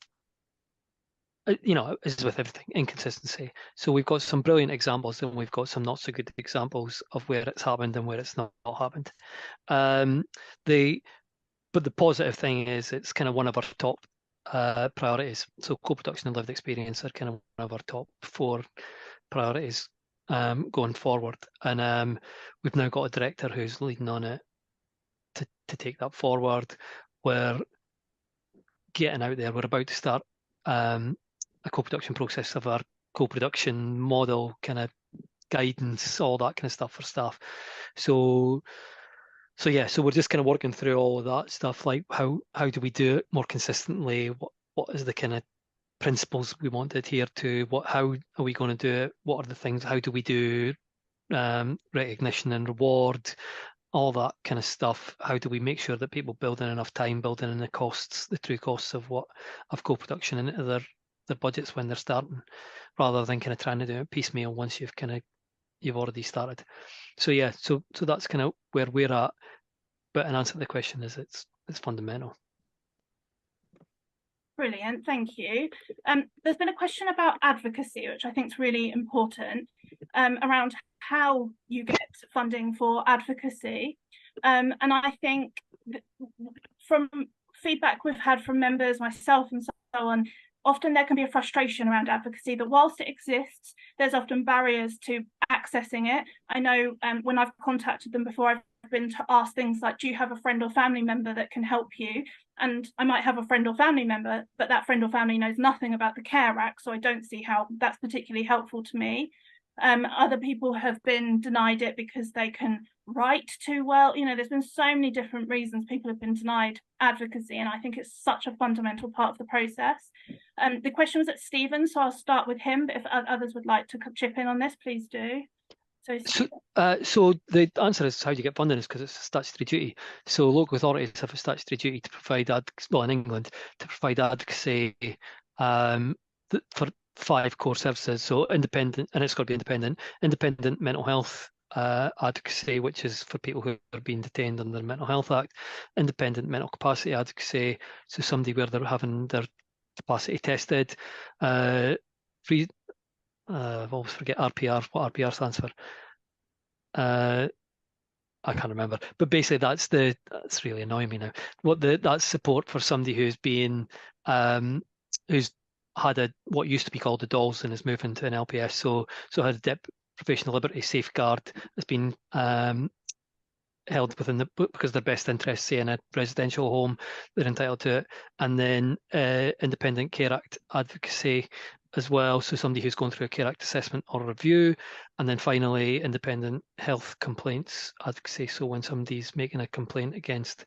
you know, as with everything, inconsistency. So we've got some brilliant examples and we've got some not so good examples of where it's happened and where it's not happened. But the positive thing is it's kind of one of our top priorities. So co-production and lived experience are kind of one of our top 4 priorities going forward. And we've now got a director who's leading on it to take that forward. We're getting out there. We're about to start a co-production process of our co-production model, kind of guidance, all that kind of stuff for staff. So yeah, so we're just kind of working through all of that stuff, like how do we do it more consistently? What is the kind of principles we want to adhere to? How are we going to do it? What are the things? How do we do recognition and reward? All that kind of stuff. How do we make sure that people build in enough time, build in the costs, the true costs of co-production into their budgets when they're starting, rather than kind of trying to do it piecemeal once you've already started. So yeah, so that's kind of where we're at. But in answer to the question is it's fundamental. Brilliant, thank you. There's been a question about advocacy, which I think is really important, around how you get funding for advocacy. And I think from feedback we've had from members, myself and so on, often there can be a frustration around advocacy, that whilst it exists, there's often barriers to accessing it. I know when I've contacted them before, I've been to ask things like, do you have a friend or family member that can help you? And I might have a friend or family member, but that friend or family knows nothing about the Care Act, so I don't see how that's particularly helpful to me. Other people have been denied it because they can write too well. You know, there's been so many different reasons people have been denied advocacy, and I think it's such a fundamental part of the process. The question was at Stephen, so I'll start with him, but if others would like to chip in on this, please do. So the answer is, how do you get funding, is because it's a statutory duty. So local authorities have a statutory duty to provide in England, to provide advocacy for 5 core services. So independent, and it's got to be independent mental health advocacy, which is for people who are being detained under the Mental Health Act, independent mental capacity advocacy, so somebody where they're having their capacity tested, I always forget RPR, what RPR stands for. I can't remember, but basically that's really annoying me now. That's support for somebody who's been who's had what used to be called the DOLS and is moving to an LPS. So had a professional liberty safeguard has been held within because their best interests, say in a residential home, they're entitled to it. And then Independent Care Act advocacy as well, so somebody who's going through a Care Act assessment or review. And then finally, independent health complaints advocacy, so when somebody's making a complaint against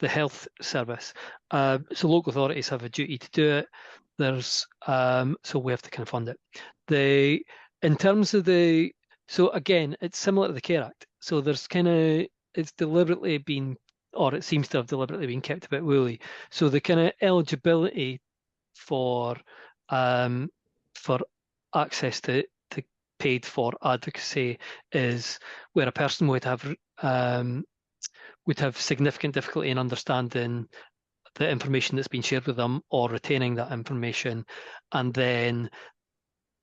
the health service. So local authorities have a duty to do it. there's so we have to kind of fund it. In terms of so again, it's similar to the Care Act. So there's it's deliberately been, or it seems to have deliberately been kept a bit woolly. So the kind of eligibility for access to paid for advocacy is where a person would have significant difficulty in understanding the information that's been shared with them or retaining that information, and then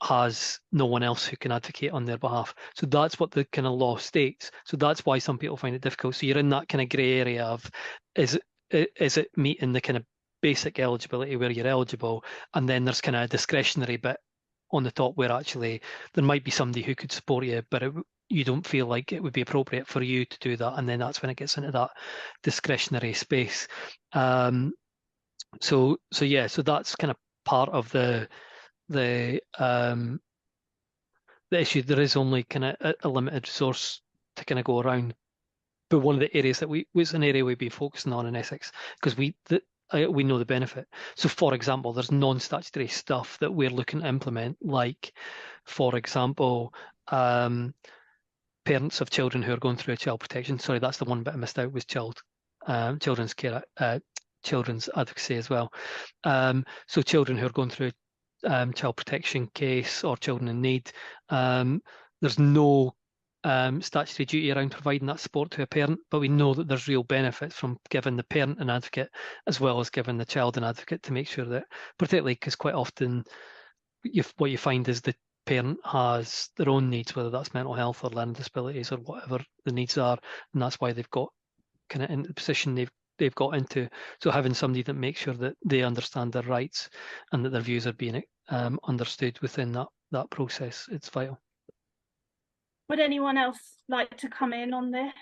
has no one else who can advocate on their behalf. So that's what the kind of law states. So that's why some people find it difficult. So you're in that kind of grey area of, is it meeting the kind of basic eligibility where you're eligible, and then there's kind of a discretionary bit on the top where actually there might be somebody who could support you, but you don't feel like it would be appropriate for you to do that, and then that's when it gets into that discretionary space. So that's kind of part of the issue. There is only kind of a limited resource to kind of go around, but one of the areas that was an area we've been focusing on in Essex, because we know the benefit. So for example, there's non-statutory stuff that we're looking to implement, like for example, parents of children who are going through a child protection. Sorry, that's the one bit I missed out, was children's care, children's advocacy as well. So children who are going through child protection case or children in need, there's no statutory duty around providing that support to a parent, but we know that there's real benefits from giving the parent an advocate as well as giving the child an advocate, to make sure that, particularly because quite often what you find is the parent has their own needs, whether that's mental health or learning disabilities or whatever the needs are, and that's why they've got kind of in the position they've got into. So having somebody that makes sure that they understand their rights and that their views are being understood within that process, it's vital. Would anyone else like to come in on this,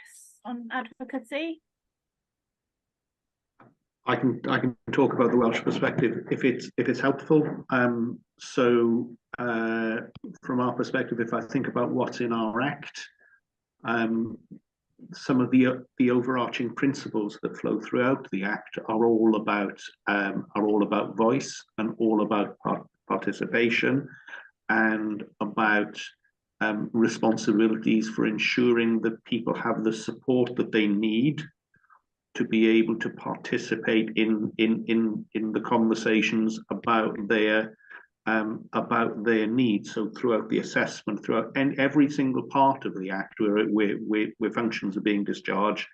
on advocacy? I can talk about the Welsh perspective if it's helpful. So from our perspective, if I think about what's in our Act, some of the overarching principles that flow throughout the Act are all about voice and all about participation and about responsibilities for ensuring that people have the support that they need to be able to participate in the conversations about their needs. So throughout the assessment, throughout every single part of the Act where functions are being discharged,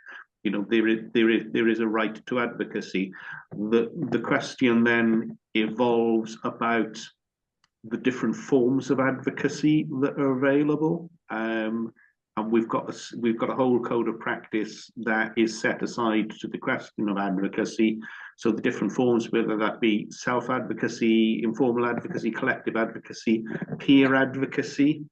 you know, there is a right to advocacy. The question then evolves about the different forms of advocacy that are available, and we've got a whole code of practice that is set aside to the question of advocacy. So the different forms, whether that be self-advocacy, informal advocacy, collective advocacy, peer advocacy,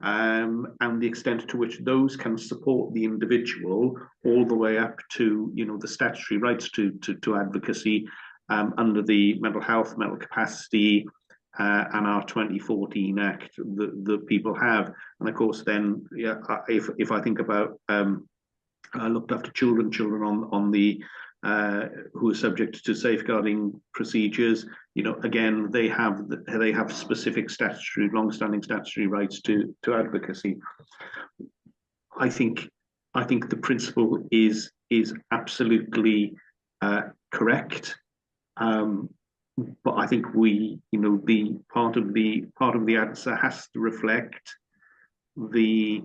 and the extent to which those can support the individual, all the way up to, you know, the statutory rights to advocacy under the mental health, mental capacity, and our 2014 Act that people have. And of course, then, yeah, if I think about looked after children on the who are subject to safeguarding procedures, you know, again, they have specific statutory, long-standing statutory rights to advocacy. I think the principle is absolutely correct. But I think the part of the answer has to reflect the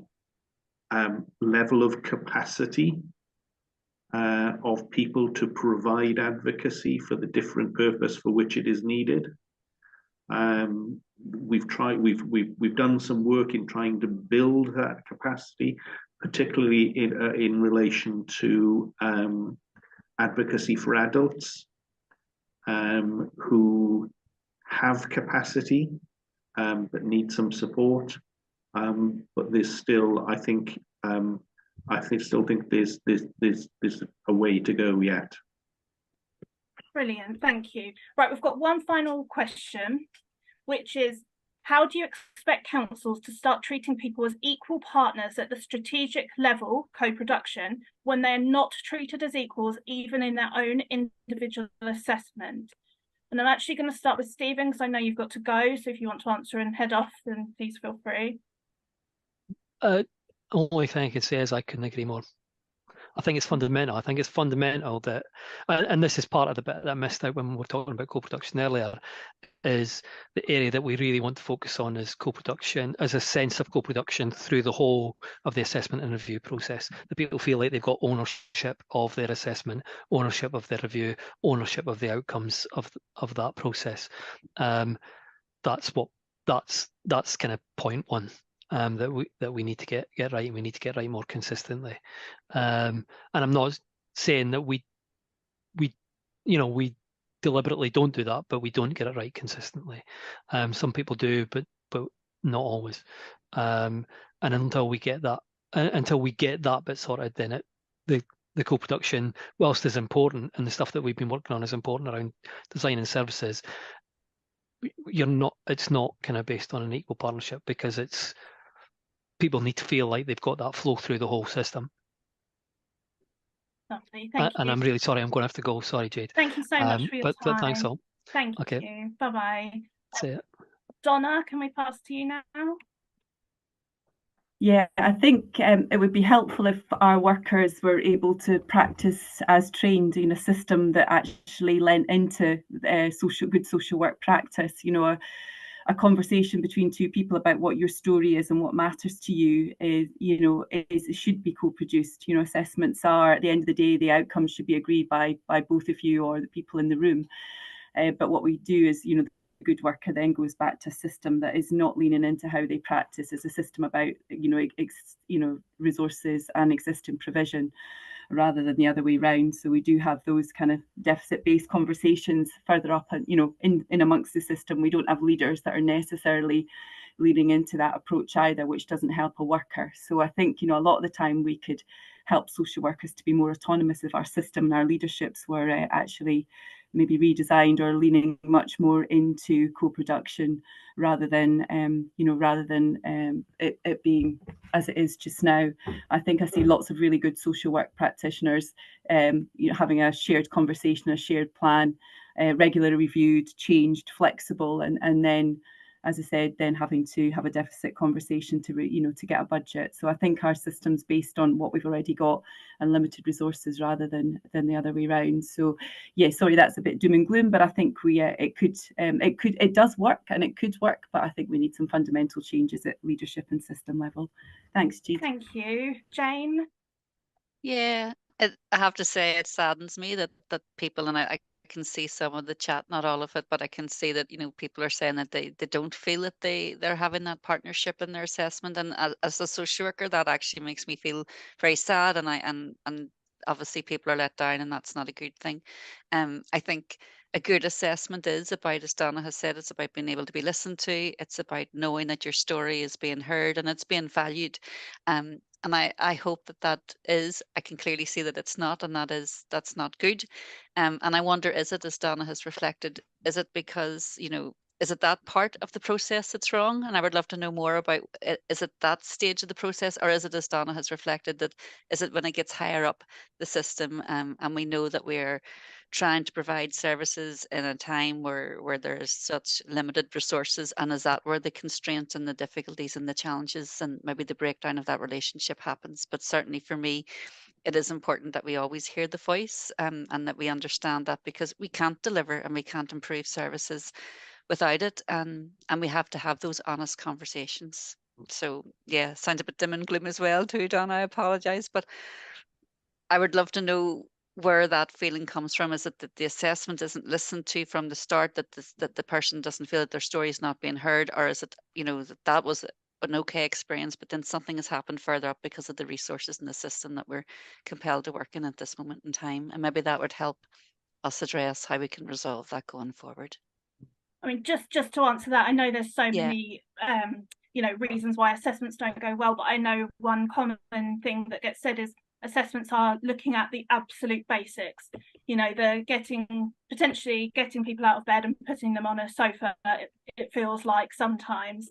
level of capacity of people to provide advocacy for the different purpose for which it is needed. We've done some work in trying to build that capacity, particularly in relation to advocacy for adults who have capacity but need some support. But there's still, I still think there's a way to go yet. Brilliant, thank you. Right, we've got one final question, which is, how do you expect councils to start treating people as equal partners at the strategic level, co-production, when they're not treated as equals even in their own individual assessment? And I'm actually going to start with Stephen because I know you've got to go. So if you want to answer and head off, then please feel free. Only thing I can say is I couldn't agree more. I think it's fundamental. I think it's fundamental that, and this is part of the bit that I missed out when we were talking about co-production earlier, is the area that we really want to focus on is co-production, as a sense of co-production through the whole of the assessment and review process. The people feel like they've got ownership of their assessment, ownership of their review, ownership of the outcomes of that process. That's kind of point one. That we need to get right, and we need to get right more consistently. And I'm not saying that we deliberately don't do that, but we don't get it right consistently. Some people do, but not always. And until we get that bit sorted, then the co-production, whilst is important, and the stuff that we've been working on is important around design and services, it's not kind of based on an equal partnership, because people need to feel like they've got that flow through the whole system. Lovely, thank you. And I'm really sorry, I'm going to have to go. Sorry, Jade. Thank you so much for your time. But thanks all. Thank you. Bye-bye. That's it. Donna, can we pass to you now? Yeah, I think it would be helpful if our workers were able to practice as trained in a system that actually lent into good social work practice. A conversation between two people about what your story is and what matters to you is, it should be co-produced. Assessments are, at the end of the day, the outcomes should be agreed by both of you or the people in the room. But what we do is, the good worker then goes back to a system that is not leaning into how they practice. It's a system about, resources and existing provision, rather than the other way around. So we do have those kind of deficit-based conversations further up, and in amongst the system. We don't have leaders that are necessarily leading into that approach either, which doesn't help a worker. So I think a lot of the time we could help social workers to be more autonomous if our system and our leaderships were actually maybe redesigned or leaning much more into co-production rather than it being as it is just now. I think I see lots of really good social work practitioners having a shared conversation, a shared plan, regularly reviewed, changed, flexible, and then, as I said, then having to have a deficit conversation to get a budget. So I think our system's based on what we've already got and limited resources rather than the other way around. So yeah, sorry, that's a bit doom and gloom, but I think it does work, and it could work, but I think we need some fundamental changes at leadership and system level. Thanks, Jade. Thank you. Jane? Yeah, I have to say it saddens me that people, and I can see some of the chat, not all of it, but I can see that people are saying that they don't feel that they're having that partnership in their assessment, and as a social worker, that actually makes me feel very sad, and obviously people are let down, and that's not a good thing. I think a good assessment is about, as Donna has said, it's about being able to be listened to. It's about knowing that your story is being heard and it's being valued. And I hope that is. I can clearly see that it's not, and that's not good. And I wonder, is it, as Donna has reflected, is it because, is it that part of the process that's wrong? And I would love to know more about, is it that stage of the process, or is it, as Donna has reflected, that is it when it gets higher up the system, and we know that we're trying to provide services in a time where there's such limited resources, and is that where the constraints and the difficulties and the challenges and maybe the breakdown of that relationship happens? But certainly for me, it is important that we always hear the voice, and that we understand that, because we can't deliver and we can't improve services without it, and we have to have those honest conversations. So yeah, sounds a bit dim and gloom as well too, Donna, I apologize, but I would love to know where that feeling comes from. Is it that the assessment isn't listened to from the start, that the person doesn't feel that their story is not being heard, or is it that was an okay experience, but then something has happened further up because of the resources in the system that we're compelled to work in at this moment in time? And maybe that would help us address how we can resolve that going forward. I mean, just to answer that, I know there's so many reasons why assessments don't go well, but I know one common thing that gets said is assessments are looking at the absolute basics. They're potentially getting people out of bed and putting them on a sofa, it feels like sometimes.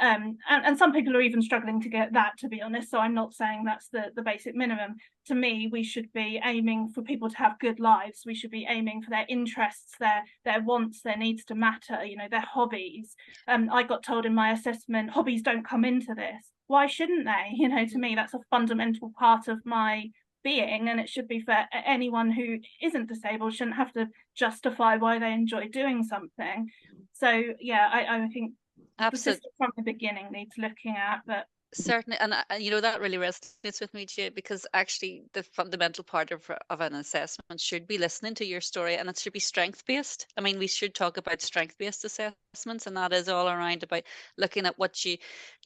And some people are even struggling to get that, to be honest. So I'm not saying that's the basic minimum. To me, we should be aiming for people to have good lives. We should be aiming for their interests, their wants, their needs to matter, you know, their hobbies. I got told in my assessment, hobbies don't come into this. Why shouldn't they? You know, to me, that's a fundamental part of my being, and it should be for anyone who isn't disabled, shouldn't have to justify why they enjoy doing something. So yeah, I think absolutely from the beginning needs looking at. But certainly, and you know, that really resonates with me, Jay, because actually the fundamental part of an assessment should be listening to your story, and it should be strength-based. I mean, we should talk about strength-based assessments, and that is all around about looking at what you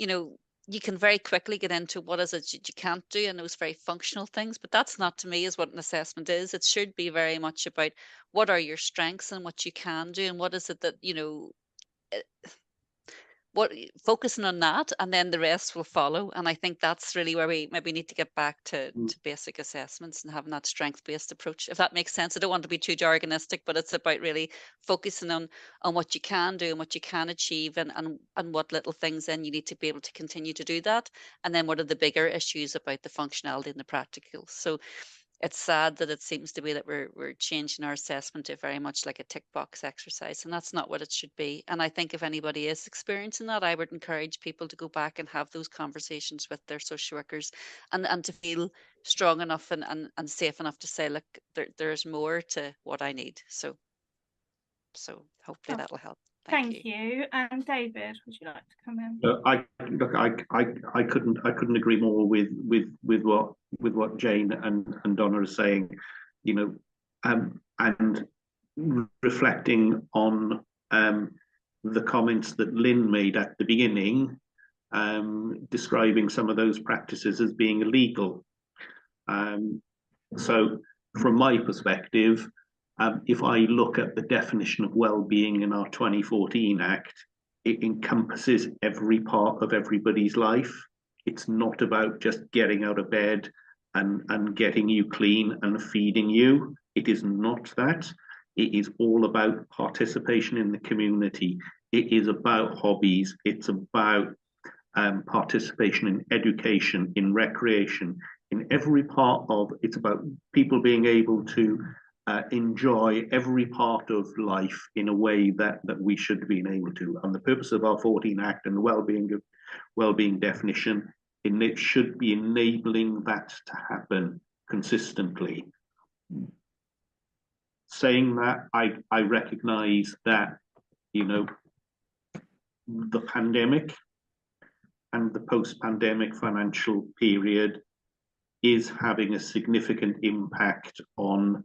know, you can very quickly get into what is it you can't do and those very functional things, but that's not, to me, is what an assessment is. It should be very much about what are your strengths and what you can do, and what is it that, you know, what, focusing on that, and then the rest will follow. And I think that's really where we maybe need to get back to basic assessments and having that strength-based approach, if that makes sense. I don't want to be too jargonistic, but it's about really focusing on what you can do and what you can achieve, and what little things then you need to be able to continue to do that, and then what are the bigger issues about the functionality and the practical. So it's sad that it seems to be that we're changing our assessment to very much like a tick box exercise, and that's not what it should be. And I think if anybody is experiencing that, I would encourage people to go back and have those conversations with their social workers, and to feel strong enough and safe enough to say, look, there's more to what I need. So hopefully that'll help. Thank you. And David, would you like to come in? I couldn't agree more with what Jane and Donna are saying, you know, and reflecting on the comments that Lyn made at the beginning, describing some of those practices as being illegal. So from my perspective, if I look at the definition of well-being in our 2014 Act, it encompasses every part of everybody's life. It's not about just getting out of bed and getting you clean and feeding you. It is not that. It is all about participation in the community. It is about hobbies. It's about participation in education, in recreation, in every part of it's about people being able to enjoy every part of life in a way that we should be able to. And the purpose of our 14 Act and the well-being definition, and it should be enabling that to happen consistently. Saying that, I recognize that, you know, the pandemic and the post-pandemic financial period is having a significant impact on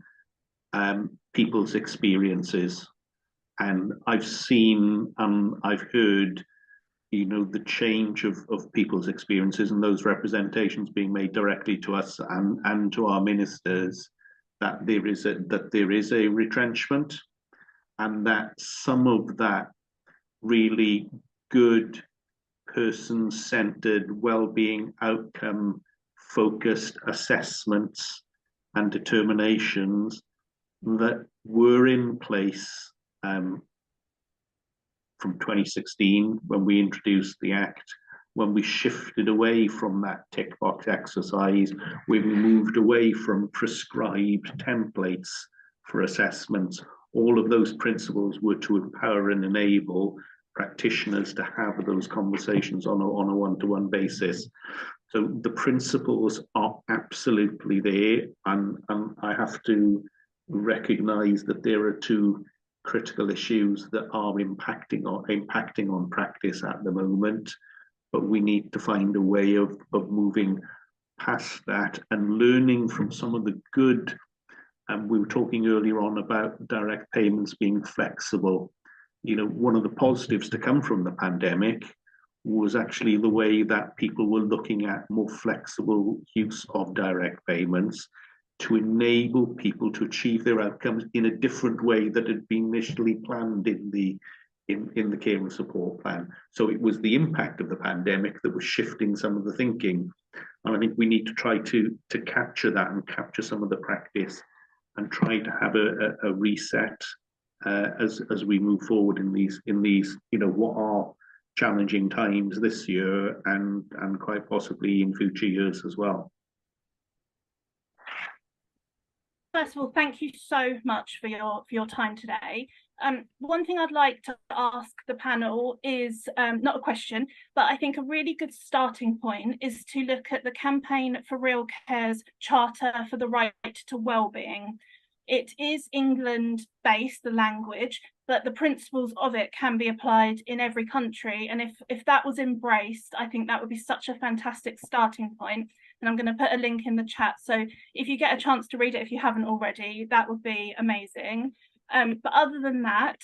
people's experiences. And I've seen, I've heard, you know, the change of people's experiences and those representations being made directly to us and to our ministers, that there is a retrenchment, and that some of that really good person-centered well-being outcome focused assessments and determinations that were in place from 2016 when we introduced the Act, when we shifted away from that tick box exercise, when we moved away from prescribed templates for assessments. All of those principles were to empower and enable practitioners to have those conversations on a one-to-one basis. So the principles are absolutely there, and I have to recognize that there are two critical issues that are impacting on practice at the moment, but we need to find a way of moving past that and learning from some of the good. And we were talking earlier on about direct payments being flexible. You know, one of the positives to come from the pandemic was actually the way that people were looking at more flexible use of direct payments to enable people to achieve their outcomes in a different way that had been initially planned in the care and support plan. So it was the impact of the pandemic that was shifting some of the thinking. And I think we need to try to capture that and capture some of the practice and try to have a reset as we move forward in these, you know, what are challenging times this year and quite possibly in future years as well. First of all, thank you so much for your time today. One thing I'd like to ask the panel is not a question, but I think a really good starting point is to look at the Campaign for Real Care's Charter for the Right to Wellbeing. It is England-based, the language, but the principles of it can be applied in every country. And if that was embraced, I think that would be such a fantastic starting point. And I'm going to put a link in the chat. So if you get a chance to read it, if you haven't already, that would be amazing. But other than that,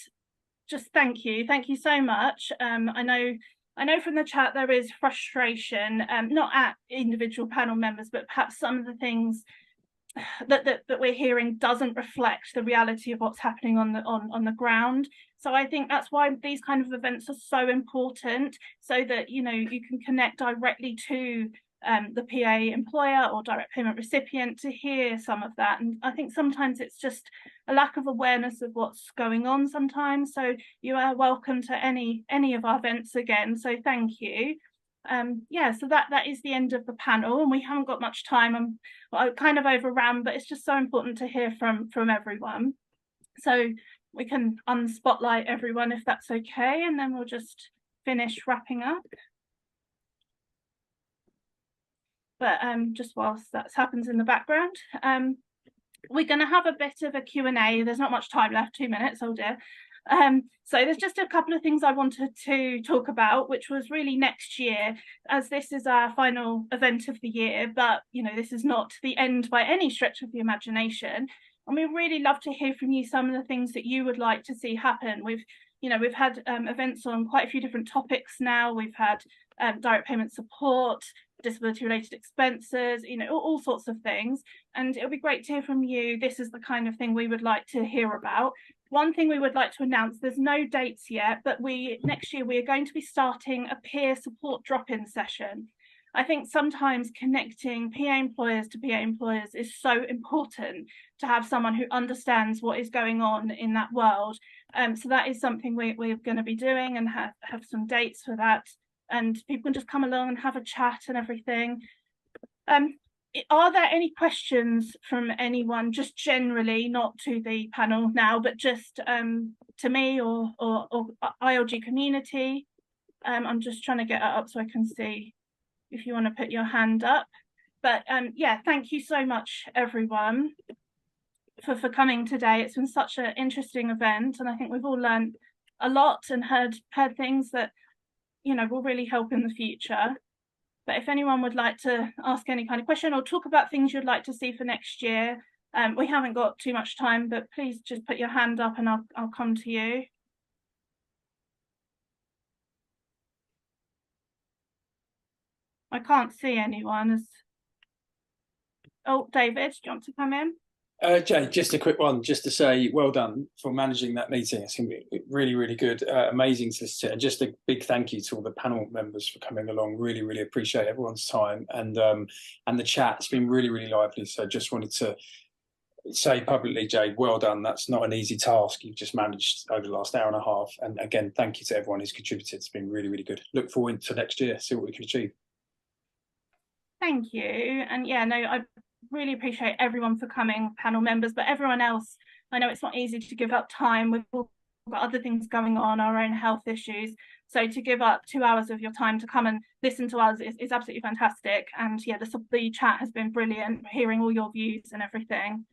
just thank you so much. I know from the chat there is frustration, not at individual panel members, but perhaps some of the things that we're hearing doesn't reflect the reality of what's happening on the ground. So I think that's why these kind of events are so important, so that you can connect directly to the PA employer or direct payment recipient to hear some of that. And I think sometimes it's just a lack of awareness of what's going on sometimes. So you are welcome to any of our events again. So thank you. Yeah, so that is the end of the panel, and we haven't got much time. I kind of overran, but it's just so important to hear from everyone. So we can unspotlight everyone if that's okay, and then we'll just finish wrapping up. But just whilst that happens in the background, we're going to have a bit of a Q&A. There's not much time left, 2 minutes, oh dear. So there's just a couple of things I wanted to talk about, which was really next year, as this is our final event of the year, but this is not the end by any stretch of the imagination. And we'd really love to hear from you some of the things that you would like to see happen. We've had events on quite a few different topics now. We've had direct payment support, disability related expenses, all sorts of things. And it'll be great to hear from you. This is the kind of thing we would like to hear about. One thing we would like to announce, there's no dates yet, but next year we are going to be starting a peer support drop-in session. I think sometimes connecting PA employers to PA employers is so important, to have someone who understands what is going on in that world. So that is something we're going to be doing, and have some dates for that. And people can just come along and have a chat and everything. Are there any questions from anyone, just generally, not to the panel now, but just to me or ILG community? I'm just trying to get it up so I can see if you want to put your hand up. But yeah, thank you so much, everyone, for coming today. It's been such an interesting event, and I think we've all learned a lot and heard things that will really help in the future. But if anyone would like to ask any kind of question or talk about things you'd like to see for next year, we haven't got too much time, but please just put your hand up and I'll come to you. I can't see anyone. Oh, David, do you want to come in? Jay, just a quick one, just to say well done for managing that meeting. It's going to be really, really good, amazing to sit. And just a big thank you to all the panel members for coming along. Really, really appreciate everyone's time, and the chat's been really, really lively. So just wanted to say publicly, Jay, well done. That's not an easy task you've just managed over the last hour and a half. And again, thank you to everyone who's contributed. It's been really, really good. Look forward to next year, see what we can achieve. Thank you. And yeah, no, I really appreciate everyone for coming, panel members, but everyone else, I know it's not easy to give up time. We've all got other things going on, our own health issues. So to give up 2 hours of your time to come and listen to us is absolutely fantastic. And yeah, the chat has been brilliant, hearing all your views and everything.